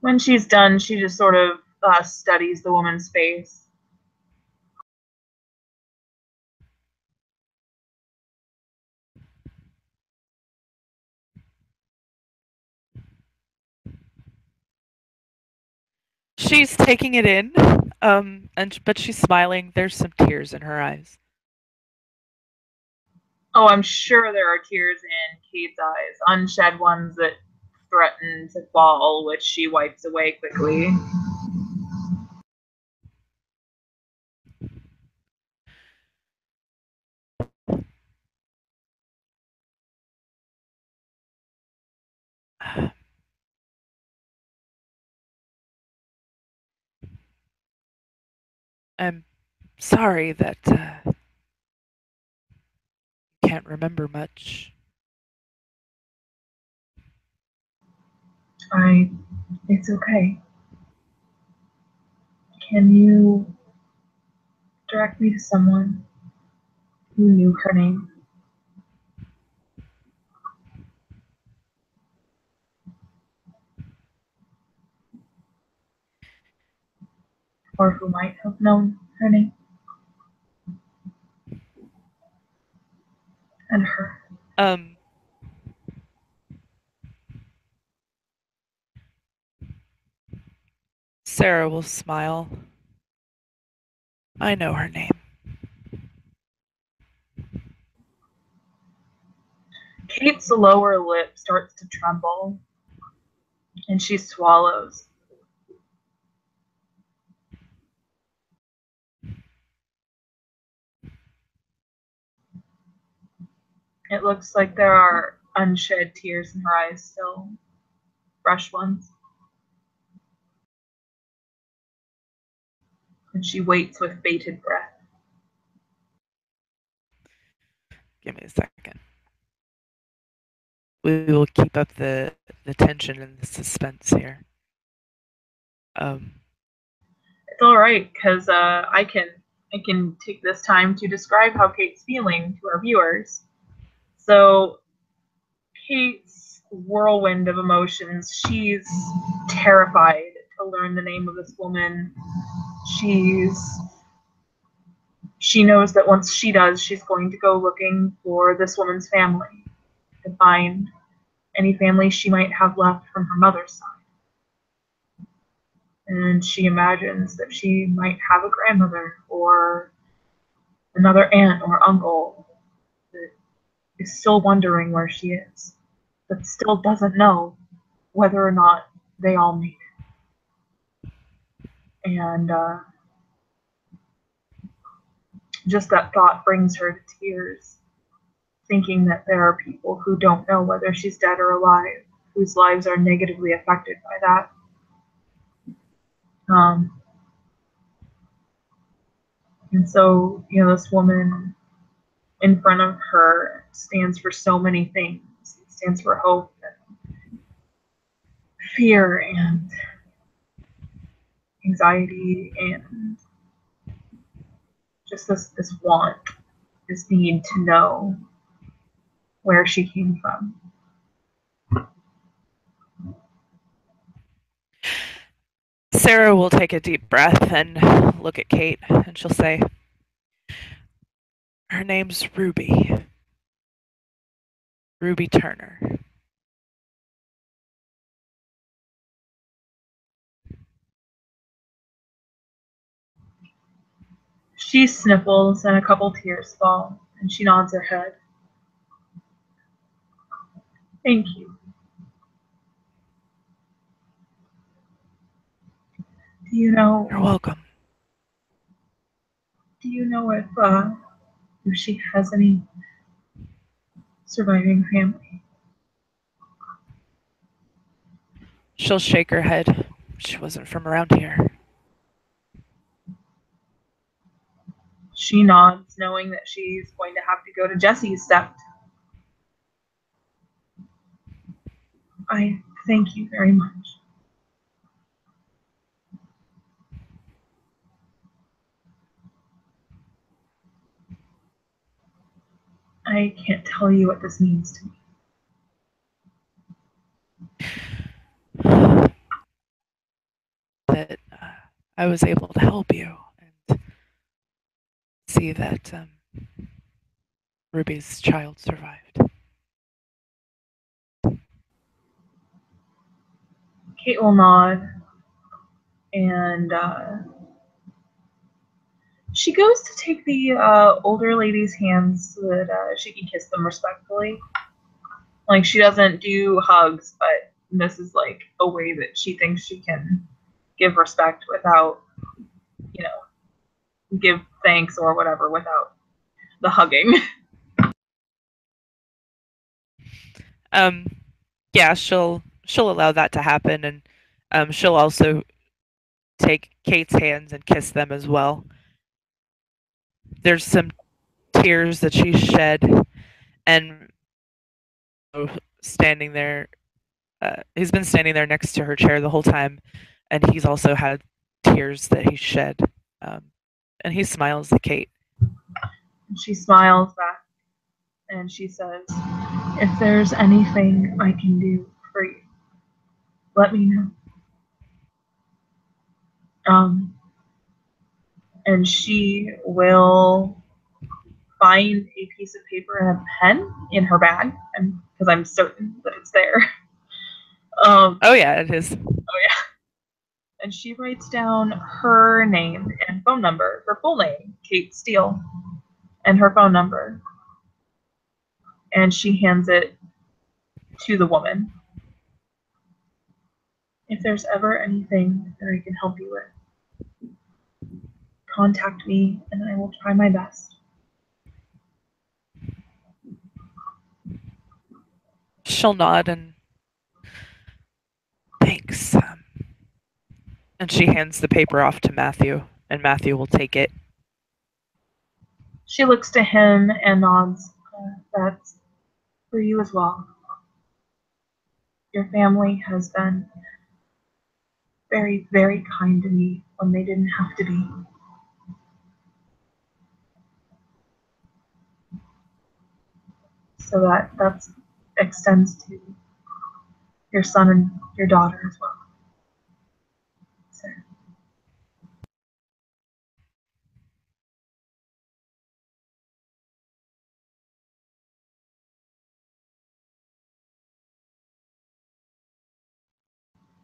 When she's done, she just sort of studies the woman's face. She's taking it in, but she's smiling. There's some tears in her eyes. Oh, I'm sure there are tears in Kate's eyes, unshed ones that threaten to fall, which she wipes away quickly. I'm sorry that can't remember much. It's okay. Can you direct me to someone who knew her name? or who might have known her name and her. Sarah will smile. I know her name. Kate's lower lip starts to tremble, and she swallows. It looks like there are unshed tears in her eyes still, fresh ones. And she waits with bated breath. Give me a second. We will keep up the tension and the suspense here. It's all right, because I can take this time to describe how Kate's feeling to our viewers. So Kate's whirlwind of emotions. She's terrified to learn the name of this woman. She knows that once she does, she's going to go looking for this woman's family to find any family she might have left from her mother's side. And she imagines that she might have a grandmother or another aunt or uncle that is still wondering where she is, but still doesn't know whether or not they all made it. And just that thought brings her to tears, thinking that there are people who don't know whether she's dead or alive, whose lives are negatively affected by that. And so, this woman in front of her stands for so many things. It stands for hope and fear and anxiety and just this want, this need to know where she came from. Sarah will take a deep breath and look at Kate, and she'll say, her name's Ruby. Ruby Turner. She sniffles and a couple tears fall, and she nods her head. Thank you. Do you know? You're welcome. Do you know if she has any surviving family? She'll shake her head. She wasn't from around here. She nods, knowing that she's going to have to go to Jesse's sept. I thank you very much. I can't tell you what this means to me. That I was able to help you and see that Ruby's child survived. Kate will nod, and she goes to take the older lady's hands so that she can kiss them respectfully. Like, she doesn't do hugs, but this is like a way that she thinks she can give respect without, give thanks or whatever without the hugging. Yeah, she'll allow that to happen, and she'll also take Kate's hands and kiss them as well. There's some tears that she shed, and standing there, he's been standing there next to her chair the whole time, and he's also had tears that he shed. And he smiles at Kate. She smiles back, and she says, "If there's anything I can do for you, let me know." and she will find a piece of paper and a pen in her bag, and because I'm certain that it's there. Oh yeah, it is. And she writes down her name and phone number, her full name, Kate Steele, and her phone number. And she hands it to the woman. If there's ever anything that I can help you with, contact me and I will try my best. She'll nod and thanks. And she hands the paper off to Matthew, and Matthew will take it. She looks to him and nods. That's for you as well. Your family has been very, very kind to me when they didn't have to be. So that extends to your son and your daughter as well. So.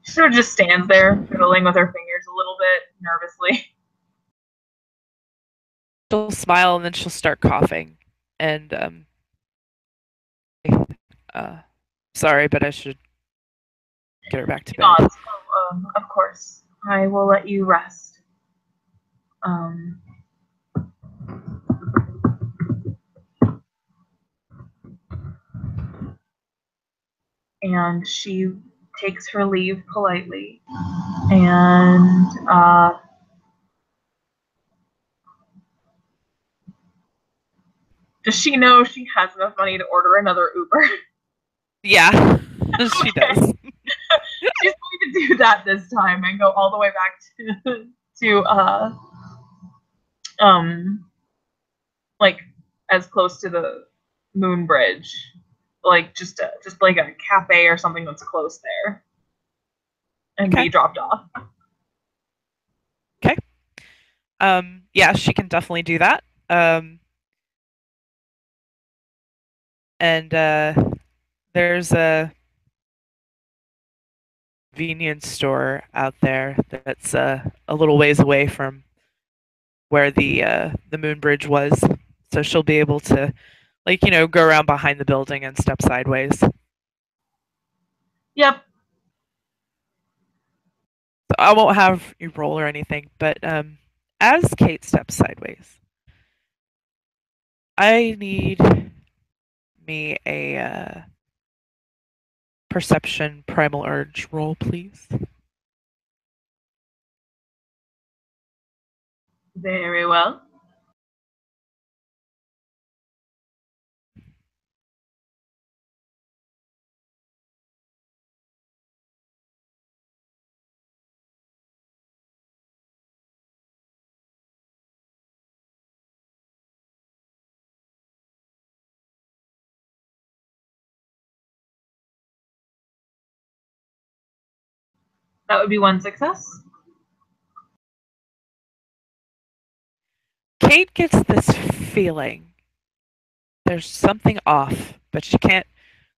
She sort of just stands there, fiddling with her fingers a little bit nervously. She'll smile and then she'll start coughing. And sorry, but I should get her back to bed. Nods. Of course. I will let you rest. And she takes her leave politely. And does she know she has enough money to order another Uber? Yeah, she does. She's going to do that this time and go all the way back to like as close to the moon bridge, like just like a cafe or something that's close there, and Okay. be dropped off. Okay. Yeah, she can definitely do that. And there's a convenience store out there that's a little ways away from where the moon bridge was, so she'll be able to, like, go around behind the building and step sideways. Yep. So I won't have you roll or anything, but as Kate steps sideways, I need me a perception primal urge roll, please. Very well. That would be one success. Kate gets this feeling there's something off, but she can't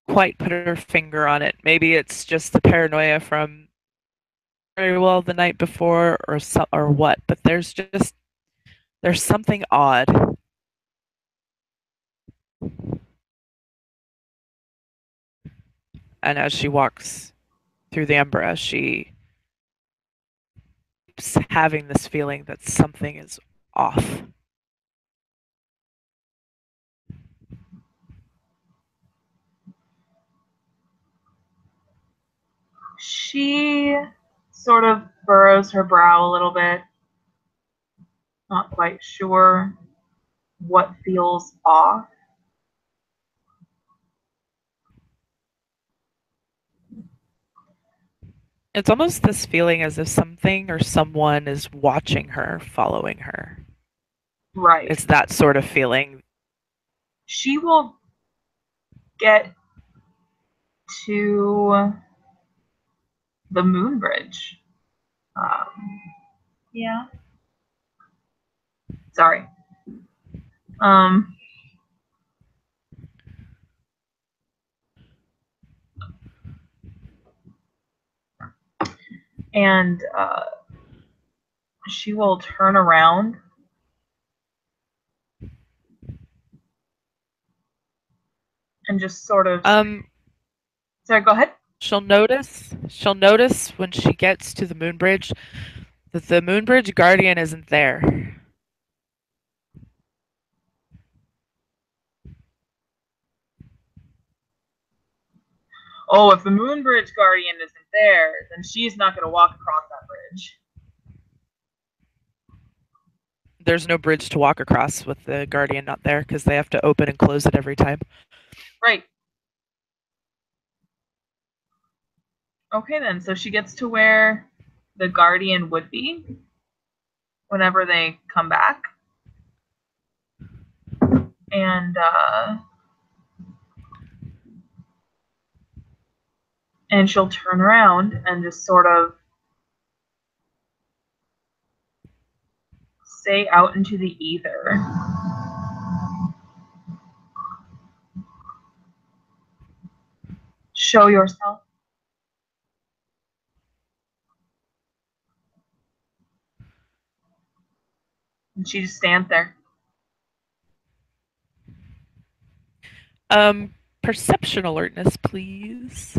quite put her finger on it. Maybe it's just the paranoia from very well the night before, or what. But there's something odd. And as she walks through the Umbra, she keeps having this feeling that something is off. She sort of furrows her brow a little bit, not quite sure what feels off. It's almost this feeling as if something or someone is watching her, following her. Right. It's that sort of feeling. She will get to the moon bridge. Yeah. Sorry. Um, and she will turn around and just sort of. Sorry, go ahead. She'll notice when she gets to the moon bridge that the moon bridge guardian isn't there. Oh, if the moon bridge guardian isn't there, then she's not going to walk across that bridge. There's no bridge to walk across with the guardian not there because they have to open and close it every time. Right. Okay, then. So she gets to where the guardian would be whenever they come back. And she'll turn around and just sort of say out into the ether. Show yourself. And she just stands there. Perception alertness, please.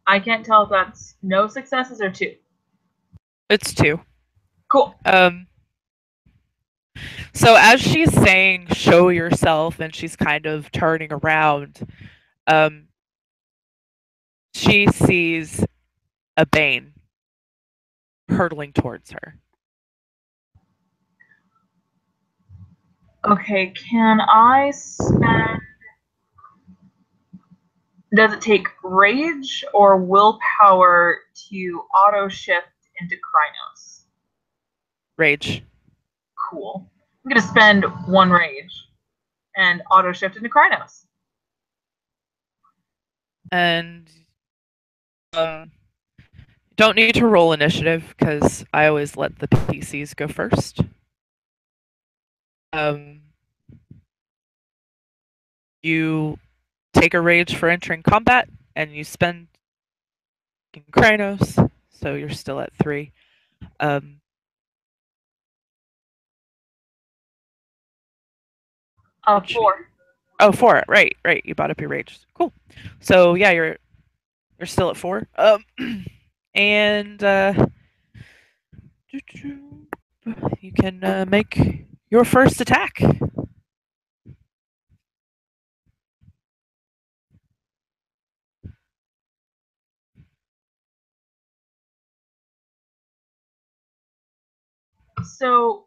I can't tell if that's no successes or 2. It's 2. Cool. So as she's saying, show yourself, and she's kind of turning around, she sees a Bane hurtling towards her. Okay, can I spend... Does it take rage or willpower to auto-shift into Krynos? Rage. Cool. I'm going to spend 1 rage and auto-shift into Krynos. And don't need to roll initiative because I always let the PCs go first. You take a rage for entering combat, and you spend Krynos, so you're still at 3. 4. Oh, 4. Right. You bought up your rage. Cool. So yeah, you're still at 4. And you can make your first attack. So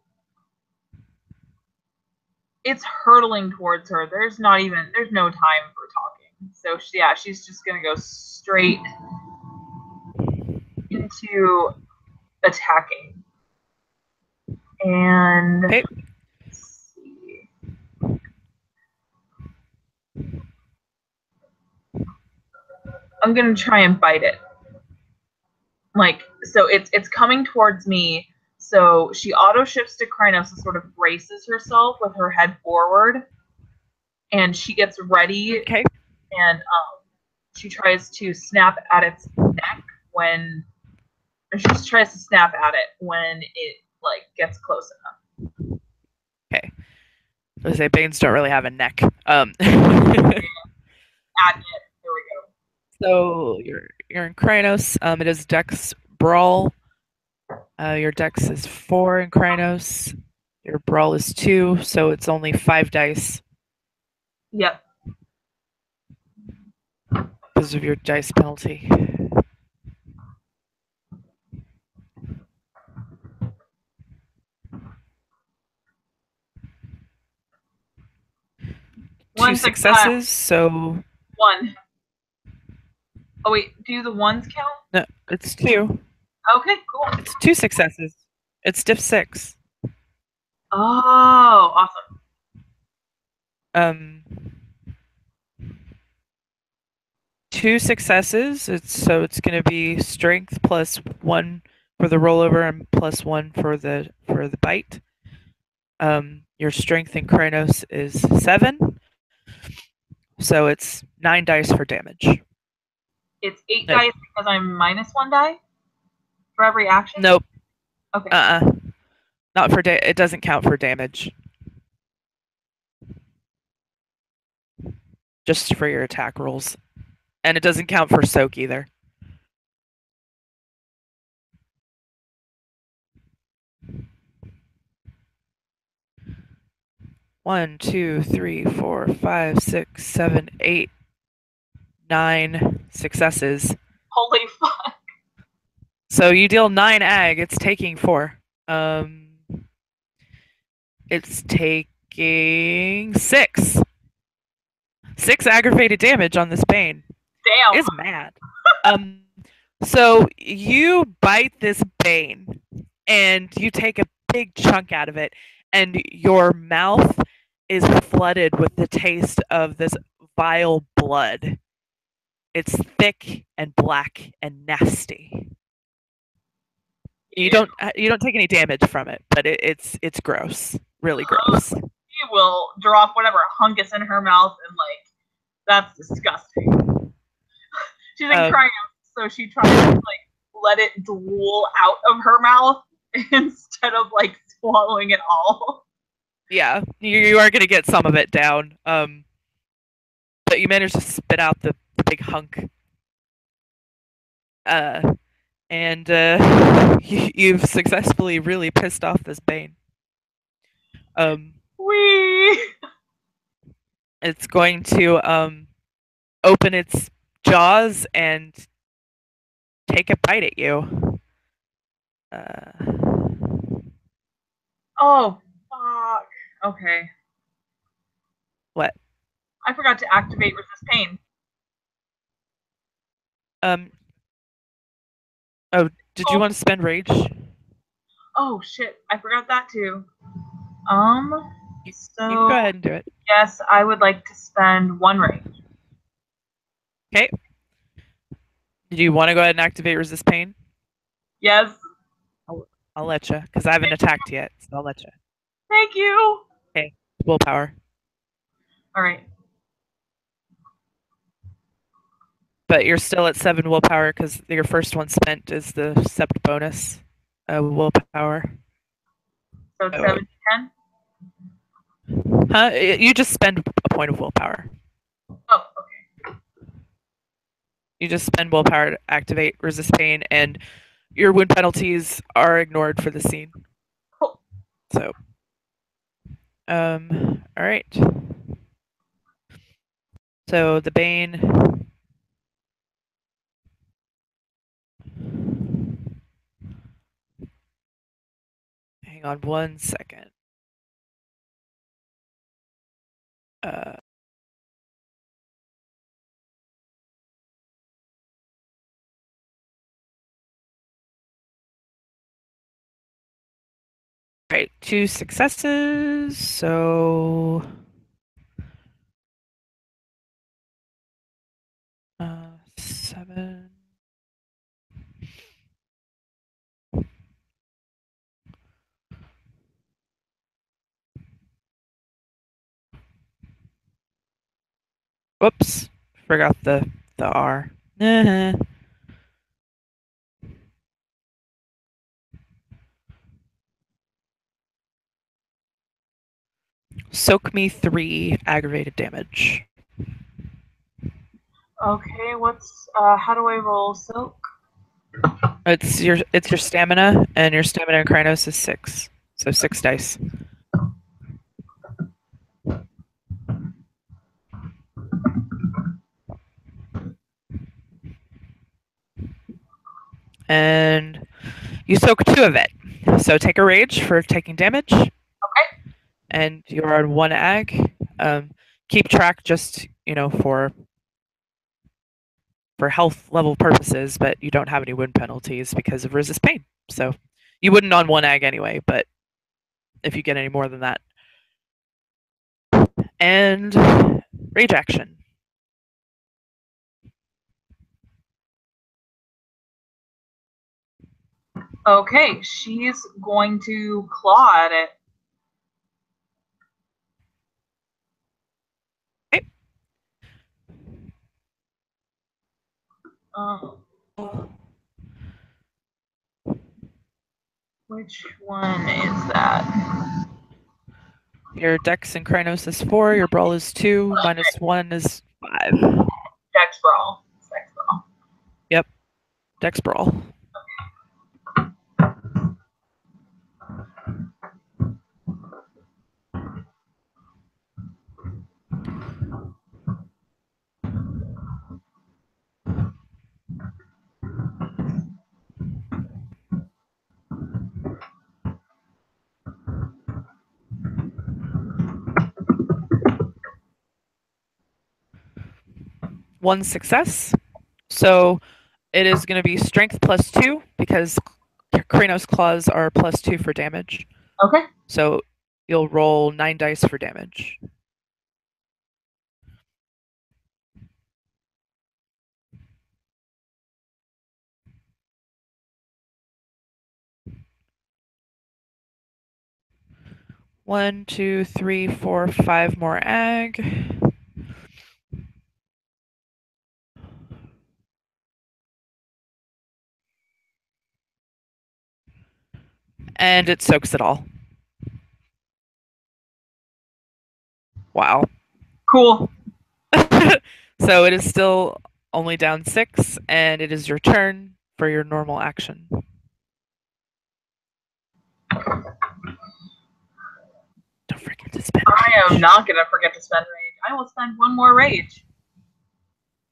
it's hurtling towards her. There's no time for talking. So she's just gonna go straight into attacking. And okay. Let's see. I'm gonna try and bite it. So it's coming towards me. So she auto shifts to Krynos and sort of braces herself with her head forward, and she gets ready. Okay. And she tries to snap at its neck when it gets close enough. Okay. I was say Banes don't really have a neck. At it. There we go. So you're in Krynos. It is Dex Brawl. Your Dex is 4 in Krynos. Your Brawl is 2, so it's only 5 dice. Yep. Because of your dice penalty. Two successes, so 1. Oh wait, do the ones count? no, it's 2. Okay, cool. It's 2 successes. It's diff 6. Oh, awesome. Um, 2 successes. It's going to be strength plus 1 for the rollover and plus 1 for the bite. Your strength in Kronos is 7, so it's 9 dice for damage. It's 8 Nope. dice because I'm minus 1 die for every action? Nope. Okay. Not for it doesn't count for damage. Just for your attack rolls. And it doesn't count for soak either. One, two, three, four, five, six, 7, 8, 9 successes. Holy fuck. So you deal 9 ag. It's taking 4. It's taking 6. 6 aggravated damage on this bane. Damn. It's mad. So you bite this bane and you take a big chunk out of it, and your mouth is flooded with the taste of this vile blood. It's thick and black and nasty. You don't take any damage from it, but it's gross, really gross. She will drop whatever hunk is in her mouth and like, that's disgusting. She's in crying, so she tries to like let it drool out of her mouth instead of like swallowing it all. Yeah, you are gonna get some of it down. But you manage to spit out the big hunk. And you've successfully really pissed off this bane. Wee. It's going to open its jaws and take a bite at you. Oh, fuck. Okay. What? I forgot to activate resist pain. Oh, did you want to spend rage? Oh shit, I forgot that too. You So can go ahead and do it. yes, I would like to spend 1 rage. Okay. Do you want to go ahead and activate resist pain? Yes. I'll let you, because I haven't attacked yet, so I'll let you. Thank you. Okay, willpower. All right. But you're still at 7 willpower because your first one spent is the sept bonus willpower. So it's 7 to 10? Huh? You just spend a point of willpower. Oh, okay. You just spend willpower to activate resist pain, and your wound penalties are ignored for the scene. Cool. So, all right. So the bane. Hang on 1 second. Right, 2 successes. So 7. Whoops, forgot the R. Soak me 3 aggravated damage. Okay, how do I roll silk? It's your stamina, and your stamina in Krynos is 6. So 6 dice. And you soak 2 of it. So take a rage for taking damage. Okay. And you're on 1 ag. Keep track just, for for health level purposes, but you don't have any wound penalties because of resist pain. So you wouldn't on one egg anyway, but if you get any more than that. And rage action. Okay, she's going to claw at it. Okay. Which one is that? Your dex and Krynos is 4, your brawl is 2, minus 1 is 5. Dex brawl. Dex brawl. Yep. Dex brawl. One success. So it is going to be strength plus 2 because Krynos claws are plus 2 for damage. Okay. So you'll roll 9 dice for damage. One, two, three, four, 5 more ag. And it soaks it all. Wow. Cool. So it is still only down 6, and it is your turn for your normal action. Don't forget to spend I rage. am not gonna forget to spend rage. I will spend one more rage.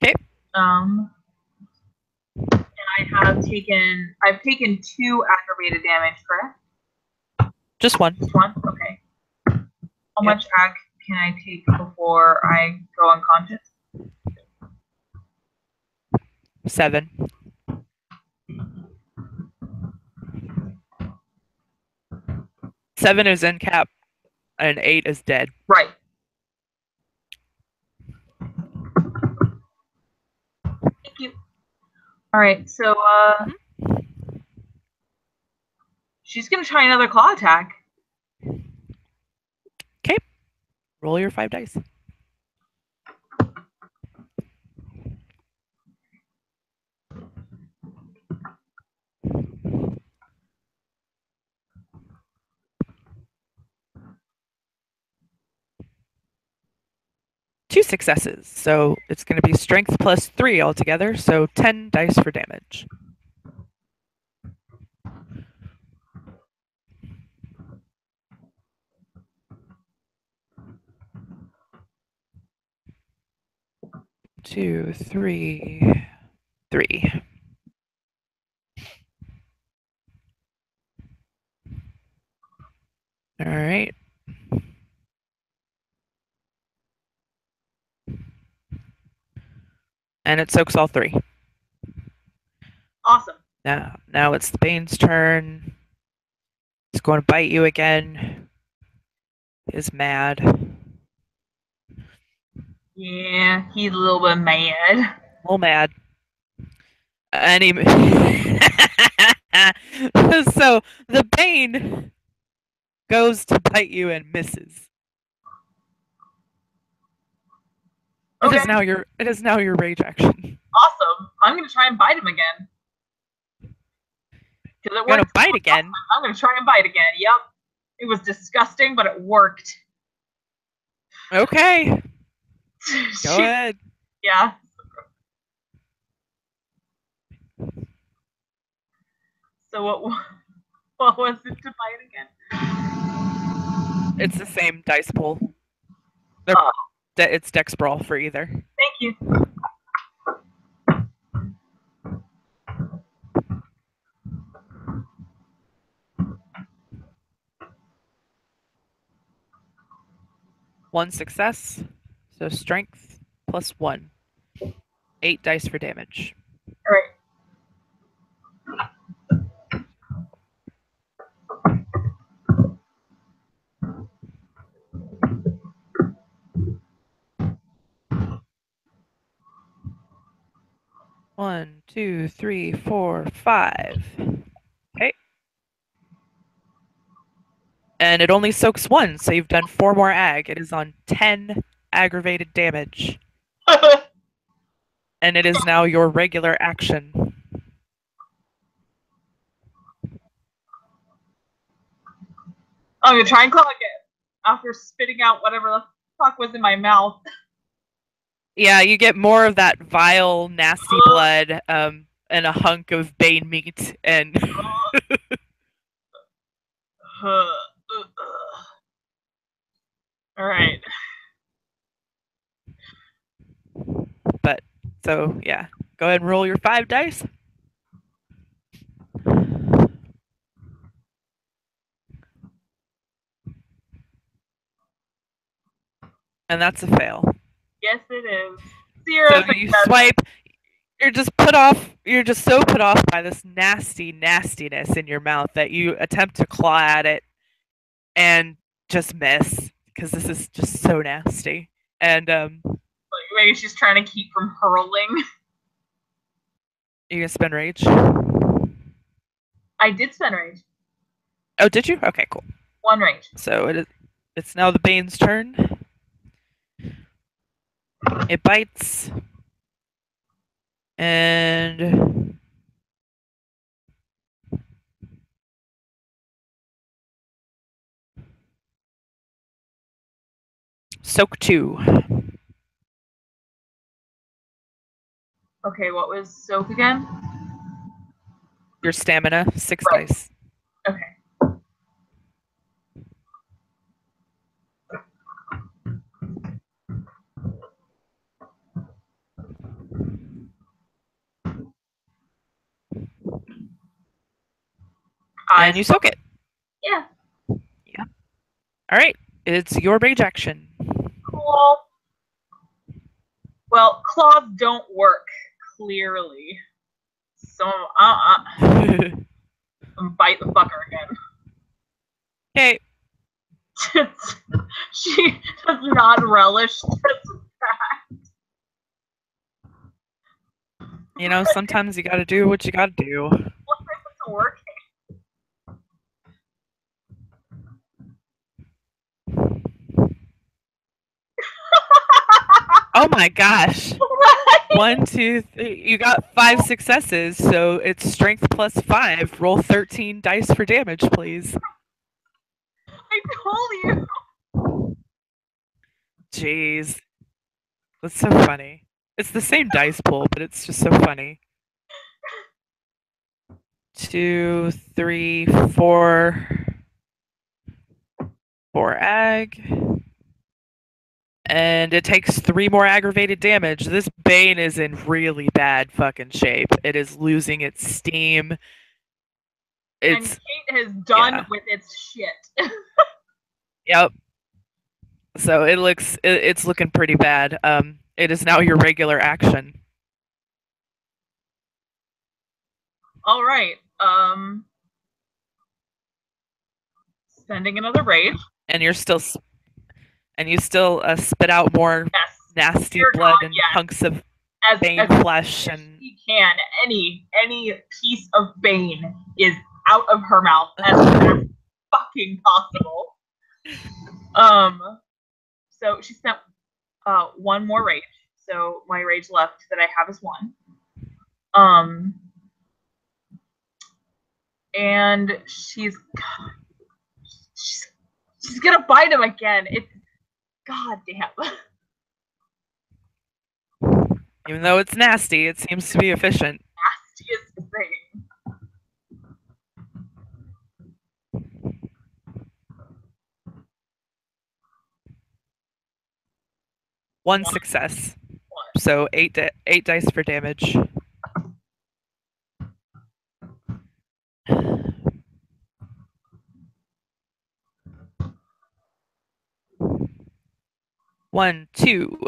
Okay. And I've taken 2 aggravated damage, correct? Just one. Just one? Okay. How much ag can I take before I go unconscious? 7. 7 is in cap, and 8 is dead. Right. Thank you. All right, so she's gonna try another claw attack. Okay. Roll your 5 dice. Two successes. So it's going to be strength plus 3 altogether. So 10 dice for damage. Two, three, 3. All right. And it soaks all 3. Awesome. Now it's the Bane's turn. It's going to bite you again. Is mad. Yeah, he's a little bit mad. A little mad. And he... So the Bane goes to bite you and misses. Okay. It is now your rage action. Awesome. I'm gonna try and bite him again. Because it You're gonna worked. bite again? I'm gonna try and bite again. Yep. It was disgusting, but it worked. Okay. Go ahead. Yeah. So what was it to bite again? It's the same dice pool. It's Dex Brawl for either. Thank you. One success. So strength plus 1. 8 dice for damage. All right. 1, 2, 3, 4, 5. Okay. And it only soaks 1, so you've done 4 more ag. It is on 10 aggravated damage. And it is now your regular action. I'm gonna try and clog it after spitting out whatever the fuck was in my mouth. Yeah, you get more of that vile, nasty blood, and a hunk of bane meat, and All right. but so yeah, go ahead and roll your 5 dice. And that's a fail. Yes, it is. 0 So success. you swipe. You're just put off. You're just so put off by this nastiness in your mouth that you attempt to claw at it and just miss because this is just so nasty. And maybe she's trying to keep from hurling. you gonna spend rage? I did spend rage. Oh, did you? Okay, cool. 1 rage. So it's now the Bane's turn. It bites. And soak 2. Okay, what was soak again? Your stamina, 6 Right. dice. Okay. And you soak it. Yeah. Yeah. All right. It's your rage action. Cool. Well, claws don't work, clearly. So, bite the fucker again. Okay. She does not relish this fact. You know, sometimes you gotta do what you gotta do. What if it's working? Oh my gosh. 1, 2, 3. You got 5 successes, so it's strength plus 5. Roll 13 dice for damage, please. I told you. Jeez. That's so funny. It's the same dice pool, but it's just so funny. 2, 3, 4. 4 ag. And it takes 3 more aggravated damage. This Bane is in really bad fucking shape. It is losing its steam. And Kate has done with its shit. Yep. So it's looking pretty bad. It is now your regular action. All right. Spending another rage. And you still spit out more nasty blood and hunks of Bane flesh, and he can. Any piece of Bane is out of her mouth as fast as fucking possible. So she spent 1 more rage. So my rage left that I have is 1. And she's gonna bite him again. It's god damn. Even though it's nasty, it seems to be efficient. Nastiest thing. One success. So 8 dice for damage. One, 2.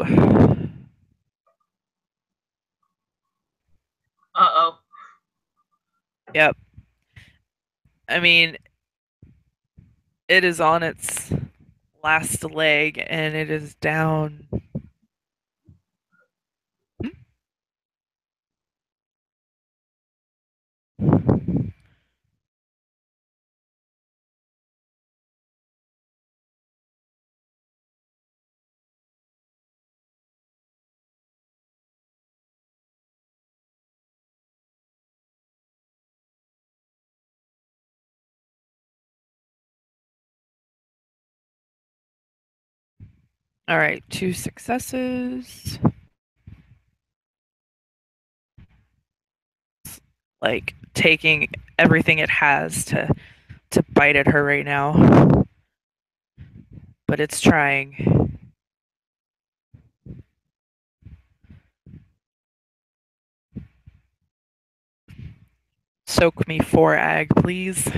Yep. I mean, it is on its last leg and it is down. All right, 2 successes. Like taking everything it has to bite at her right now. But it's trying. Soak me 4 ag, please.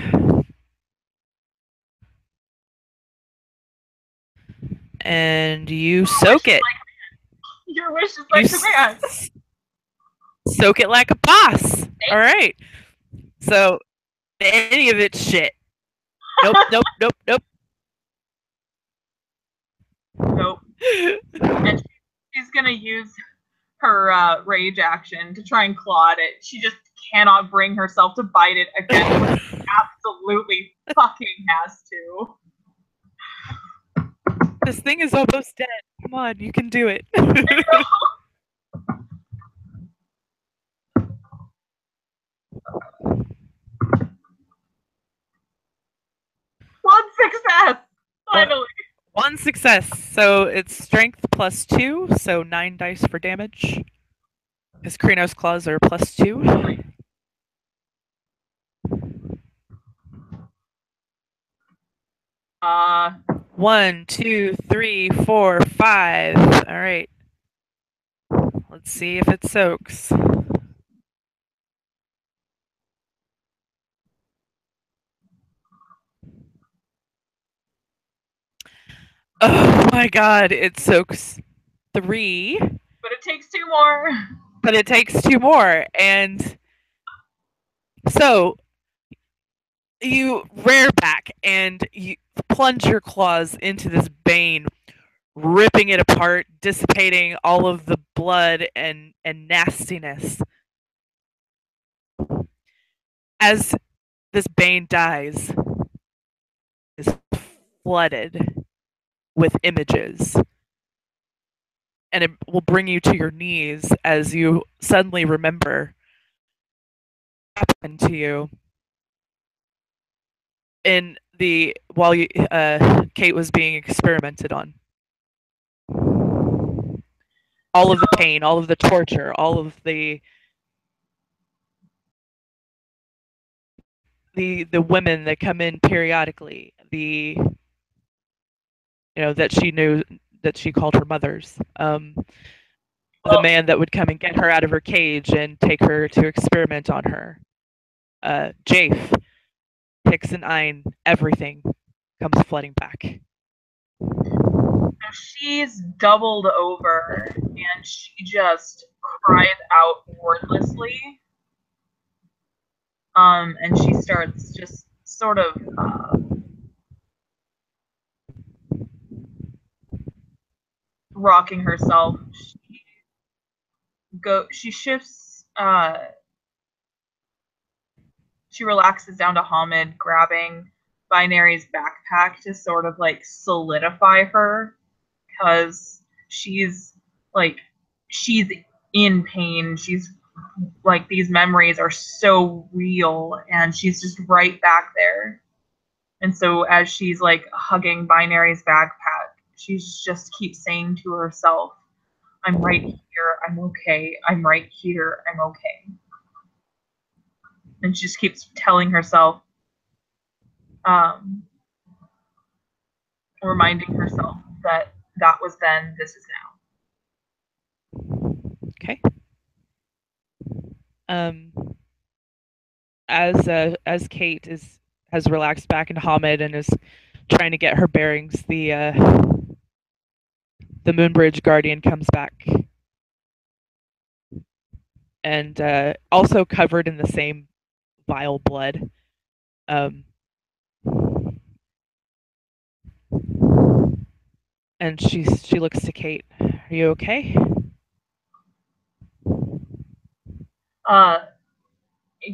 And you soak it. Your wish is my command. Soak it like a boss. All right. So any of it's shit. Nope, nope, nope, nope. Nope. And she's gonna use her rage action to try and claw at it. She just cannot bring herself to bite it again, but she absolutely fucking has to. This thing is almost dead. Come on, you can do it. One success! Finally! One success. So it's strength plus 2, so 9 dice for damage. His Krinos claws are plus 2. Uh, 1, 2, 3, 4, 5. All right. Let's see if it soaks. Oh my god, it soaks 3. But it takes 2 more. But it takes 2 more. And so you rear back and you plunge your claws into this bane, ripping it apart, dissipating all of the blood and nastiness. As this bane dies, is flooded with images. And it will bring you to your knees as you suddenly remember what happened to you in the while Kate was being experimented on. All of the pain, all of the torture, all of the women that come in periodically, that she knew that she called her mothers. The man that would come and get her out of her cage and take her to experiment on her. Jafe, Hicks and Ein, everything comes flooding back. She's doubled over and she just cries out wordlessly. And she starts just sort of rocking herself. She shifts. She relaxes down to Hamid, grabbing Binary's backpack to sort of like solidify her, because she's in pain. She's like, these memories are so real, and she's just right back there. And so as she's like hugging Binary's backpack, she just keeps saying to herself, I'm right here, I'm okay, I'm right here, I'm okay. And she just keeps telling herself, reminding herself that that was then, this is now. Okay. As Kate has relaxed back into Hamid and is trying to get her bearings, the Moonbridge Guardian comes back. And also covered in the same vile blood. Um, and she looks to Kate. Are you okay? Uh,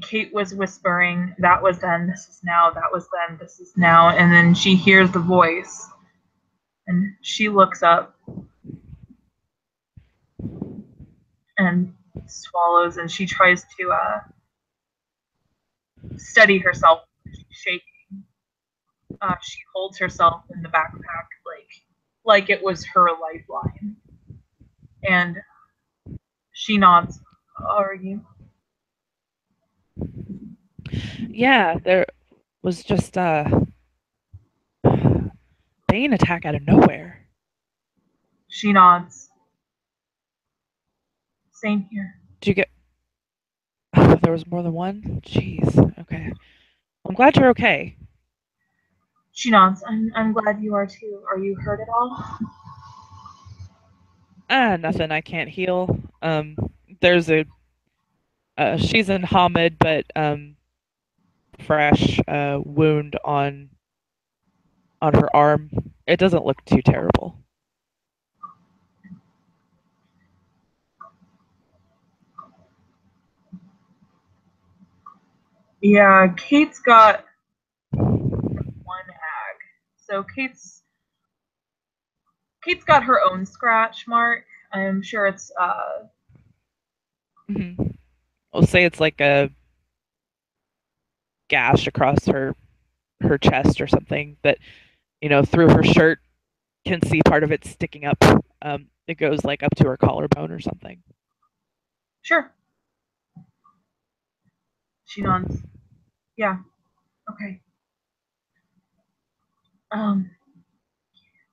Kate was whispering, "That was then, this is now, that was then, this is now," and then she hears the voice, and she looks up and swallows, and she tries to steady herself. She's shaking. She holds herself in the backpack like it was her lifeline, and she nods. Are you? Yeah, there was just a Bane attack out of nowhere. She nods. Same here. Did you get? Oh, there was more than one. Jeez. Okay. I'm glad you're okay. She nods. I'm glad you are too. Are you hurt at all? Nothing I can't heal. There's a she's in Hamid, but fresh wound on her arm. It doesn't look too terrible. Yeah, Kate's got one ag. So Kate's got her own scratch mark. I'm sure it's Mm-hmm. We'll say it's like a gash across her chest or something that through her shirt can see part of it sticking up. It goes like up to her collarbone or something. sure. She nods. Yeah. Okay.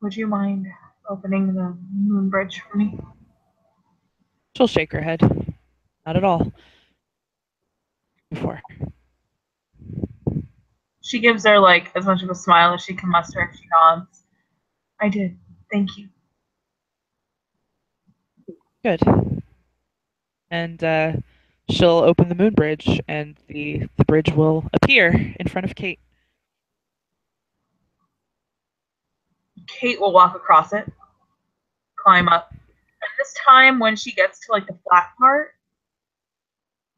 Would you mind opening the moon bridge for me? She'll shake her head. Not at all. Before. She gives her like as much of a smile as she can muster and she nods. I did. Thank you. Good. And she'll open the moon bridge, and the bridge will appear in front of Kate. Kate will walk across it, climb up. And this time when she gets to like the flat part,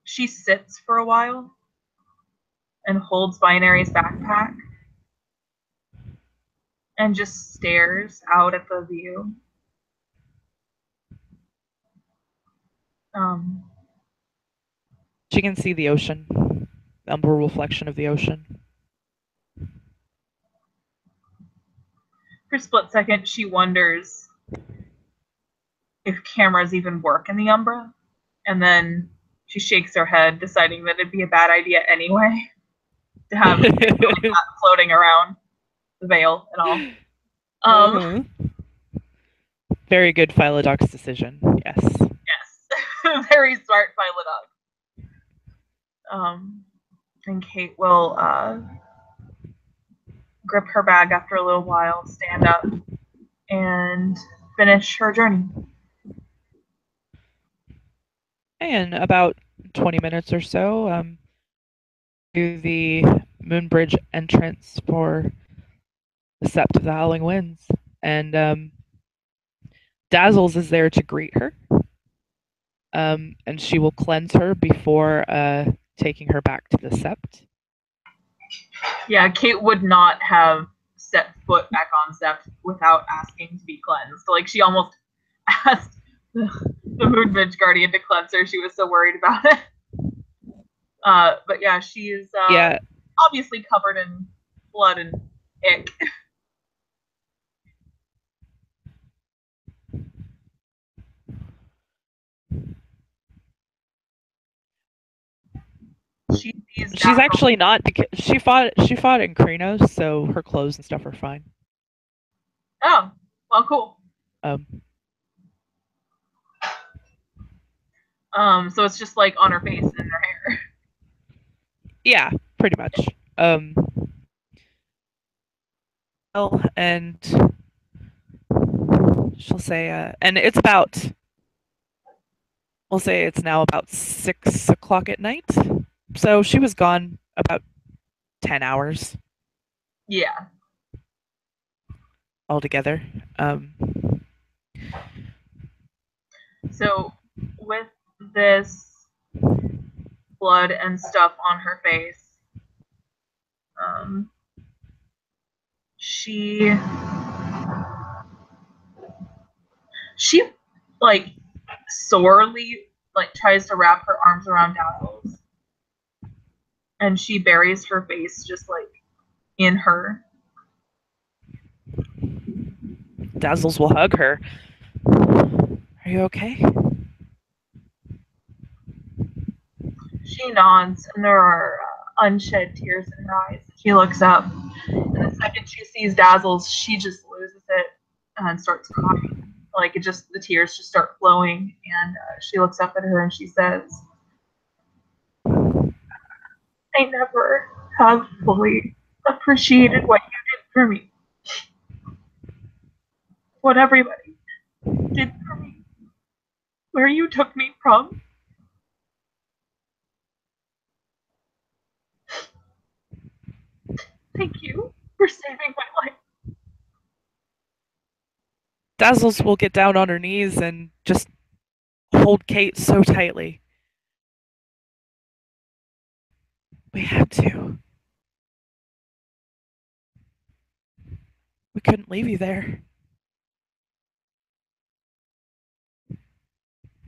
she sits for a while and holds Binary's backpack and just stares out at the view. Um, She can see the ocean, the umbral reflection of the ocean. for a split second, she wonders if cameras even work in the Umbra. And then she shakes her head, deciding that it'd be a bad idea anyway to have that floating around the veil and all. Very good Philodox decision. Yes. Yes. Very smart Philodog. And Kate will grip her bag after a little while, stand up, and finish her journey. In about 20 minutes or so, to the Moonbridge entrance for the Sept of the Howling Winds. And Dazzles is there to greet her. And she will cleanse her before taking her back to the Sept. Yeah, Kate would not have set foot back on Sept without asking to be cleansed. Like, she almost asked the Moonbridge Guardian to cleanse her. She was so worried about it. But yeah, she is obviously covered in blood and ick. She's actually not, because she fought in Krenos, so her clothes and stuff are fine. Oh, well, cool. So it's just like on her face and in her hair. Yeah, pretty much. And she'll say, and it's about, we'll say it's now about 6 o'clock at night. So she was gone about 10 hours Yeah. altogether. So with this blood and stuff on her face, she she like sorely like tries to wrap her arms around Dazzles, and she buries her face just like in her. Dazzles will hug her. Are you okay? She nods, and there are unshed tears in her eyes. She looks up, and the second she sees Dazzles, she just loses it and starts crying. Like it just, the tears just start flowing, and she looks up at her and she says, "I never have fully appreciated what you did for me, what everybody did for me, where you took me from. Thank you for saving my life." Dazzles will get down on her knees and just hold Kate so tightly. We had to. We couldn't leave you there.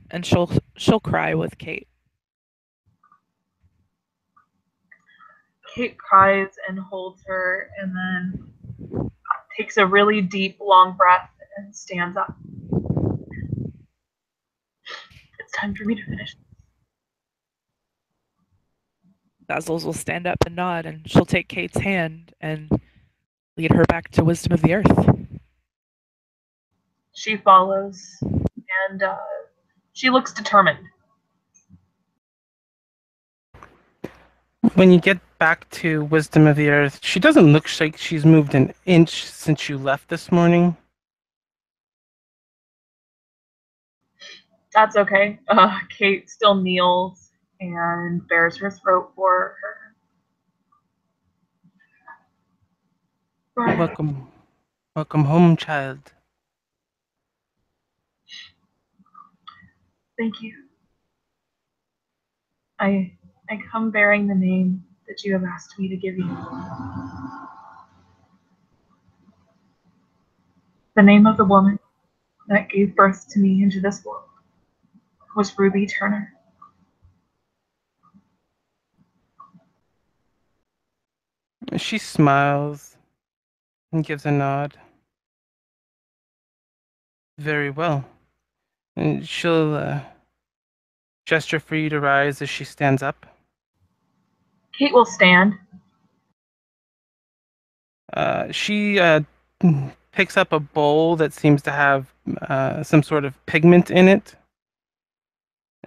And she'll cry with Kate. Kate cries and holds her, and then takes a really deep, long breath and stands up. It's time for me to finish. Dazzles will stand up and nod, and she'll take Kate's hand and lead her back to Wisdom of the Earth. She follows, and she looks determined. When you get back to Wisdom of the Earth, she doesn't look like she's moved an inch since you left this morning. That's okay. Kate still kneels and bares her throat for her. Welcome home, child. Thank you. I come bearing the name that you have asked me to give you. The name of the woman that gave birth to me into this world was Ruby Turner. She smiles and gives a nod. Very well. And she'll gesture for you to rise as she stands up. Kate will stand. She picks up a bowl that seems to have some sort of pigment in it,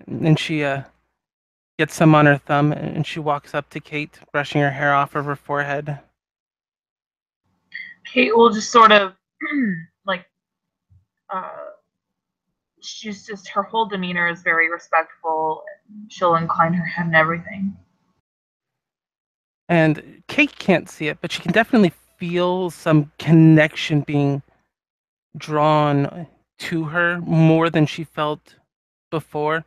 and she gets some on her thumb, and she walks up to Kate, brushing her hair off of her forehead. Kate will just sort of like uh, she's just, her whole demeanor is very respectful. And she'll incline her head and everything. And Kate can't see it, but she can definitely feel some connection being drawn to her more than she felt before.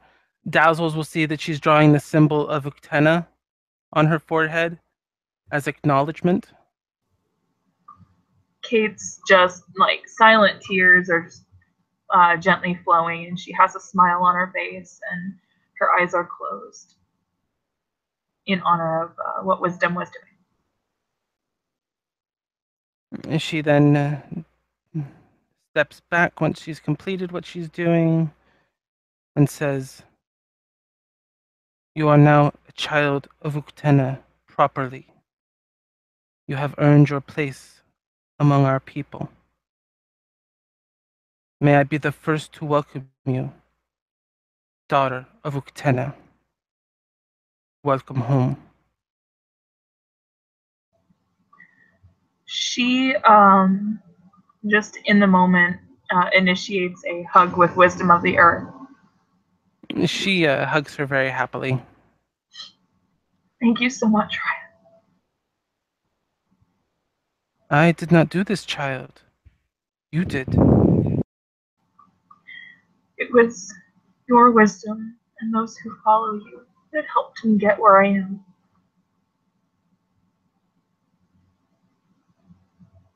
Dazzles will see that she's drawing the symbol of Uktena on her forehead as acknowledgement. Kate's just like silent tears are just gently flowing, and she has a smile on her face, and her eyes are closed in honor of what Wisdom was doing. She then steps back once she's completed what she's doing and says, "You are now a child of Uktena properly. You have earned your place among our people. May I be the first to welcome you, daughter of Uktena. Welcome home." She just in the moment initiates a hug with Wisdom of the Earth. She hugs her very happily. Thank you so much, Ryan. I did not do this, child. You did. It was your wisdom and those who follow you that helped me get where I am.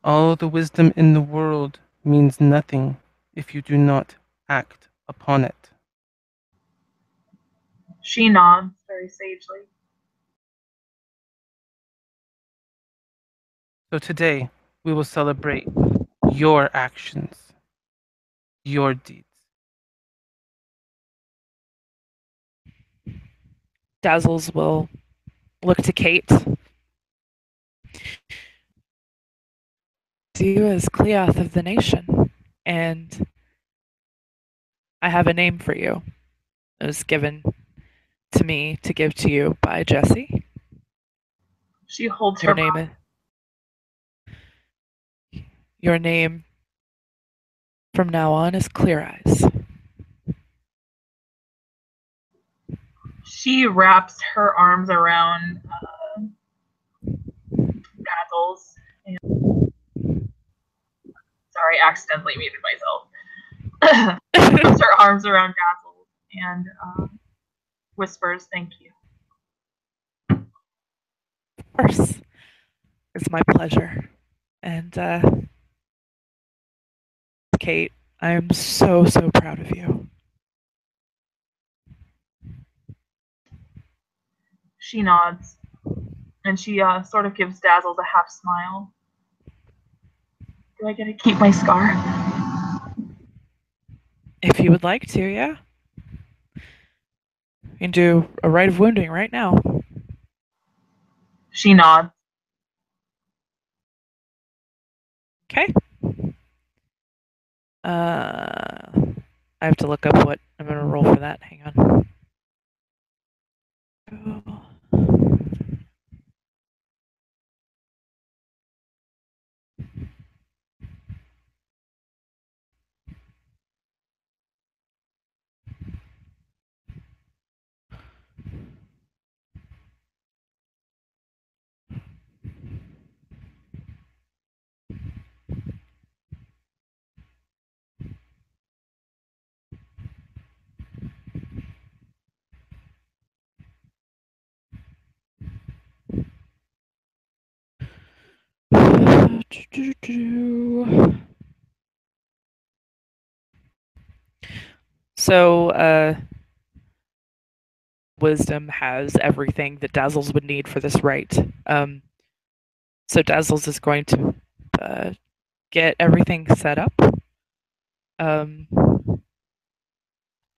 All the wisdom in the world means nothing if you do not act upon it. She nods very sagely. So today, we will celebrate your actions, your deeds. Dazzles will look to Kate. See you as Cleoth of the nation, and I have a name for you. It was given to me to give to you by Jesse. She holds Your her name breath. your name from now on is Clear Eyes. She wraps her arms around Dazzles. And, sorry, accidentally muted myself. Wraps her arms around Dazzles and whispers, "Thank you." Of course. It's my pleasure. And Kate, I am so, so proud of you. She nods, and she sort of gives Dazzles a half smile. Do I get to keep my scar? If you would like to, yeah. You can do a rite of wounding right now. She nods. Okay. I have to look up what I'm going to roll for that. Hang on. So, Wisdom has everything that Dazzles would need for this rite. So Dazzles is going to get everything set up. Um,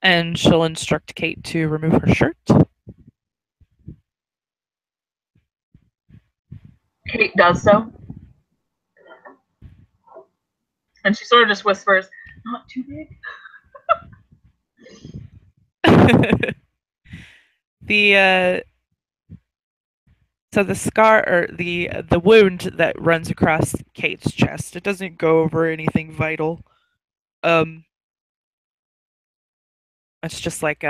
and she'll instruct Kate to remove her shirt. Kate does so. And she sort of just whispers, "Not too big." So the scar or the wound that runs across Kate's chest, it doesn't go over anything vital. It's just like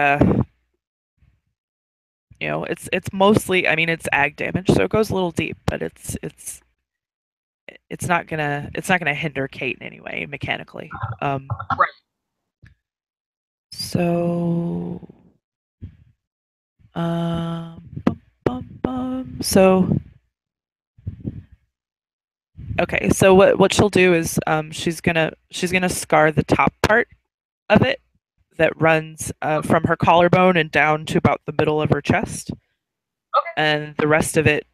it's mostly, I mean, it's ag damage, so it goes a little deep, but it's not gonna hinder Kate in any way mechanically. Right. So so okay, so what she'll do is she's gonna scar the top part of it that runs from her collarbone and down to about the middle of her chest. Okay. And the rest of it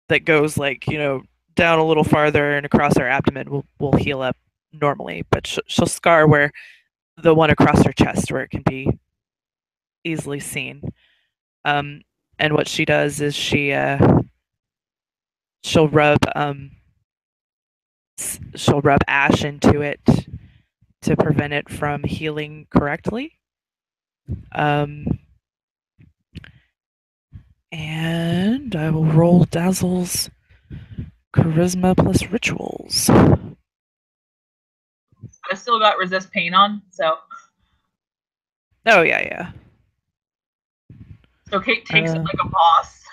that goes down a little farther and across her abdomen will heal up normally, but she'll scar where the one across her chest where it can be easily seen. And what she does is she'll rub ash into it to prevent it from healing correctly. And I will roll Dazzle's charisma plus rituals. I still got resist pain on, so. Oh yeah. So Kate takes it like a boss.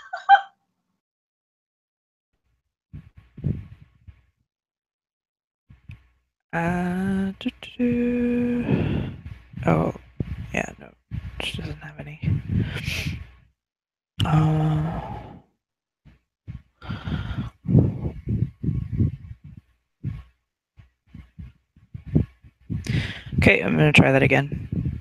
Oh, yeah, no, she doesn't have any. Okay, I'm gonna try that again.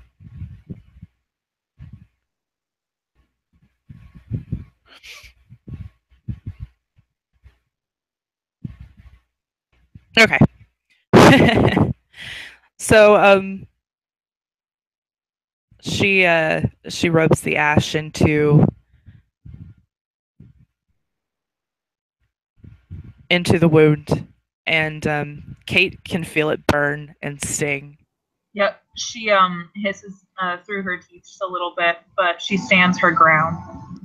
Okay. So, she rubs the ash into the wound, and Kate can feel it burn and sting. Yep, she hisses through her teeth just a little bit, but she stands her ground.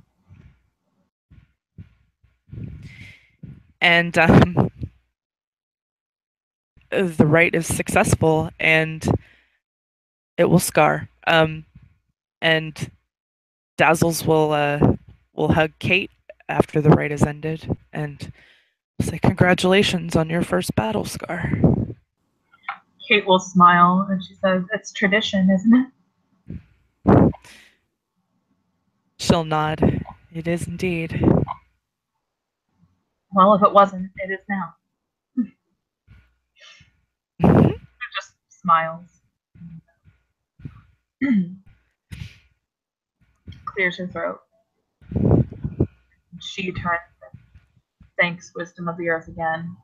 And the rite is successful, and it will scar. And Dazzles will hug Kate after the rite is ended and say congratulations on your first battle scar. Kate will smile and she says, "It's tradition, isn't it?" She'll nod. It is indeed. Well, if it wasn't, it is now. Just smiles. Clears her throat. She turns and thanks Wisdom of the Earth again.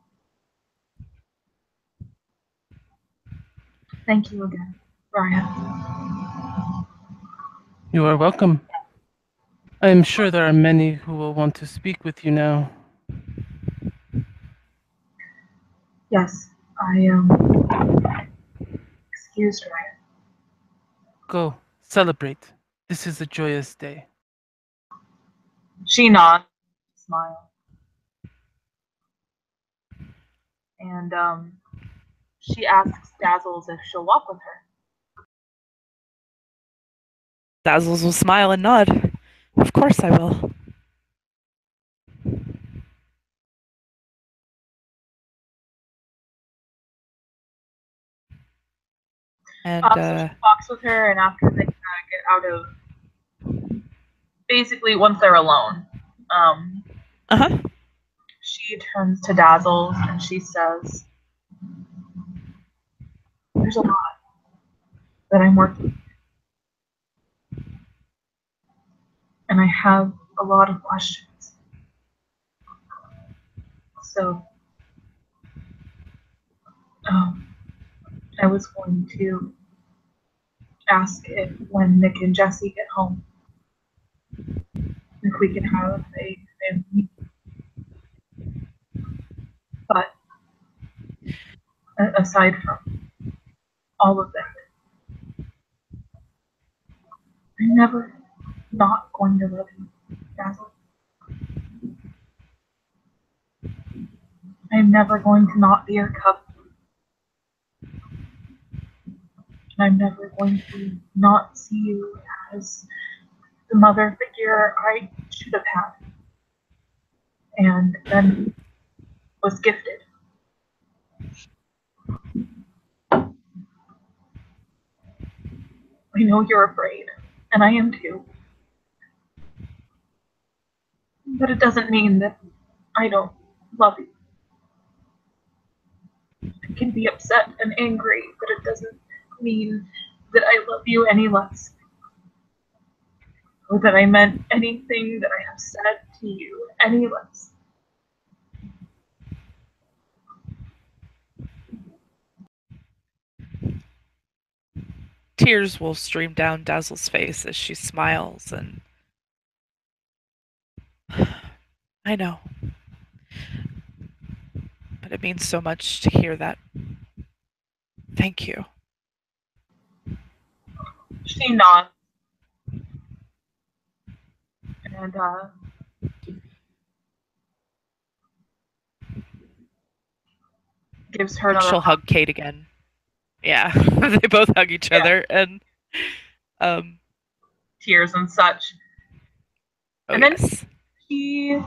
Thank you again, Brian. You are welcome. I am sure there are many who will want to speak with you now. Yes, I am excused, Ryan. Go, celebrate. This is a joyous day. She nods, smile, and she asks Dazzles if she'll walk with her. Dazzles will smile and nod. Of course I will. And so she walks with her, and after they get out of, basically once they're alone, she turns to Dazzles and she says, "There's a lot that I'm working, and I have a lot of questions. So, I was going to ask if when Nick and Jesse get home, if we can have a family. But aside from all of that, I'm never not going to love you, Dazzle. I'm never going to not be your cub. I'm never going to not see you as the mother figure I should have had and then was gifted. I know you're afraid, and I am too. But it doesn't mean that I don't love you. I can be upset and angry, but it doesn't mean that I love you any less. Or that I meant anything that I have said to you any less." tears will stream down Dazzle's face as she smiles and I know. But it means so much to hear that. Thank you. She nods and gives her another She'll hug Kate again. Yeah, they both hug each other, and tears and such. and then yes. She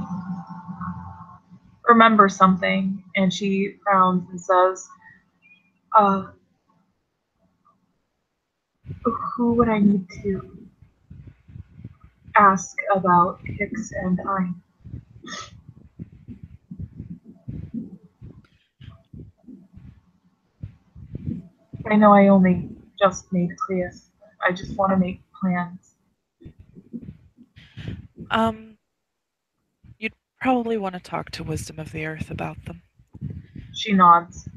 remembers something and she frowns and says, Uh, who would I need to ask about Hicks and I? I know I only just made Cleus. I just want to make plans. You'd probably want to talk to Wisdom of the Earth about them. She nods.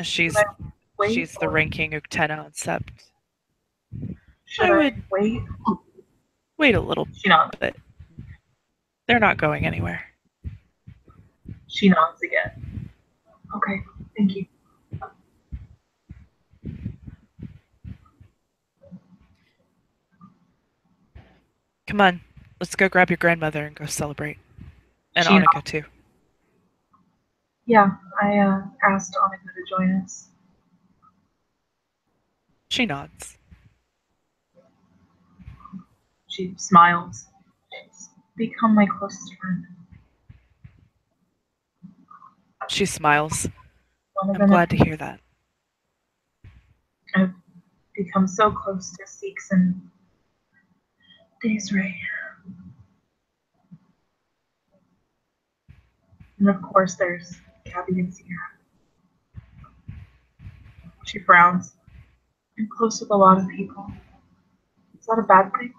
She's Should I wait? she's the ranking Uktena on Sept. Should I I would wait? wait a little She nods. bit. They're not going anywhere. She nods again. Okay, thank you. Come on, let's go grab your grandmother and go celebrate. And She Annika, nods. too. Yeah, I asked Annika to join us. She nods. She smiles. She's become my closest friend. She smiles. One of I'm them. glad to hear that. I've become so close to Seeks and Desiree. And of course, there's Gabby and Sierra. She frowns. I'm close with a lot of people. Is that a bad thing?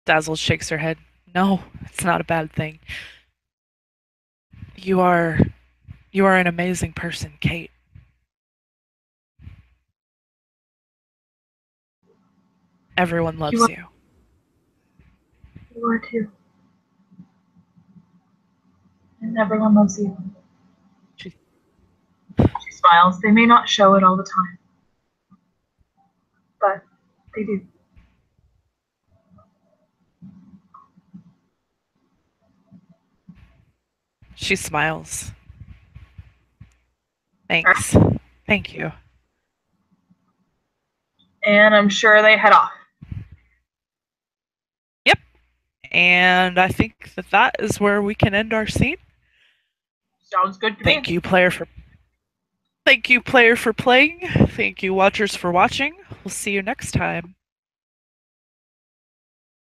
Dazzle shakes her head. No, it's not a bad thing. You are an amazing person, Kate. Everyone loves you. You are too. And everyone loves you. She smiles. They may not show it all the time, but they do. She smiles. Thanks. Thank you. And I'm sure they head off. Yep. And I think that is where we can end our scene. Sounds good to me. Thank you, player, for playing. Thank you, watchers, for watching. We'll see you next time.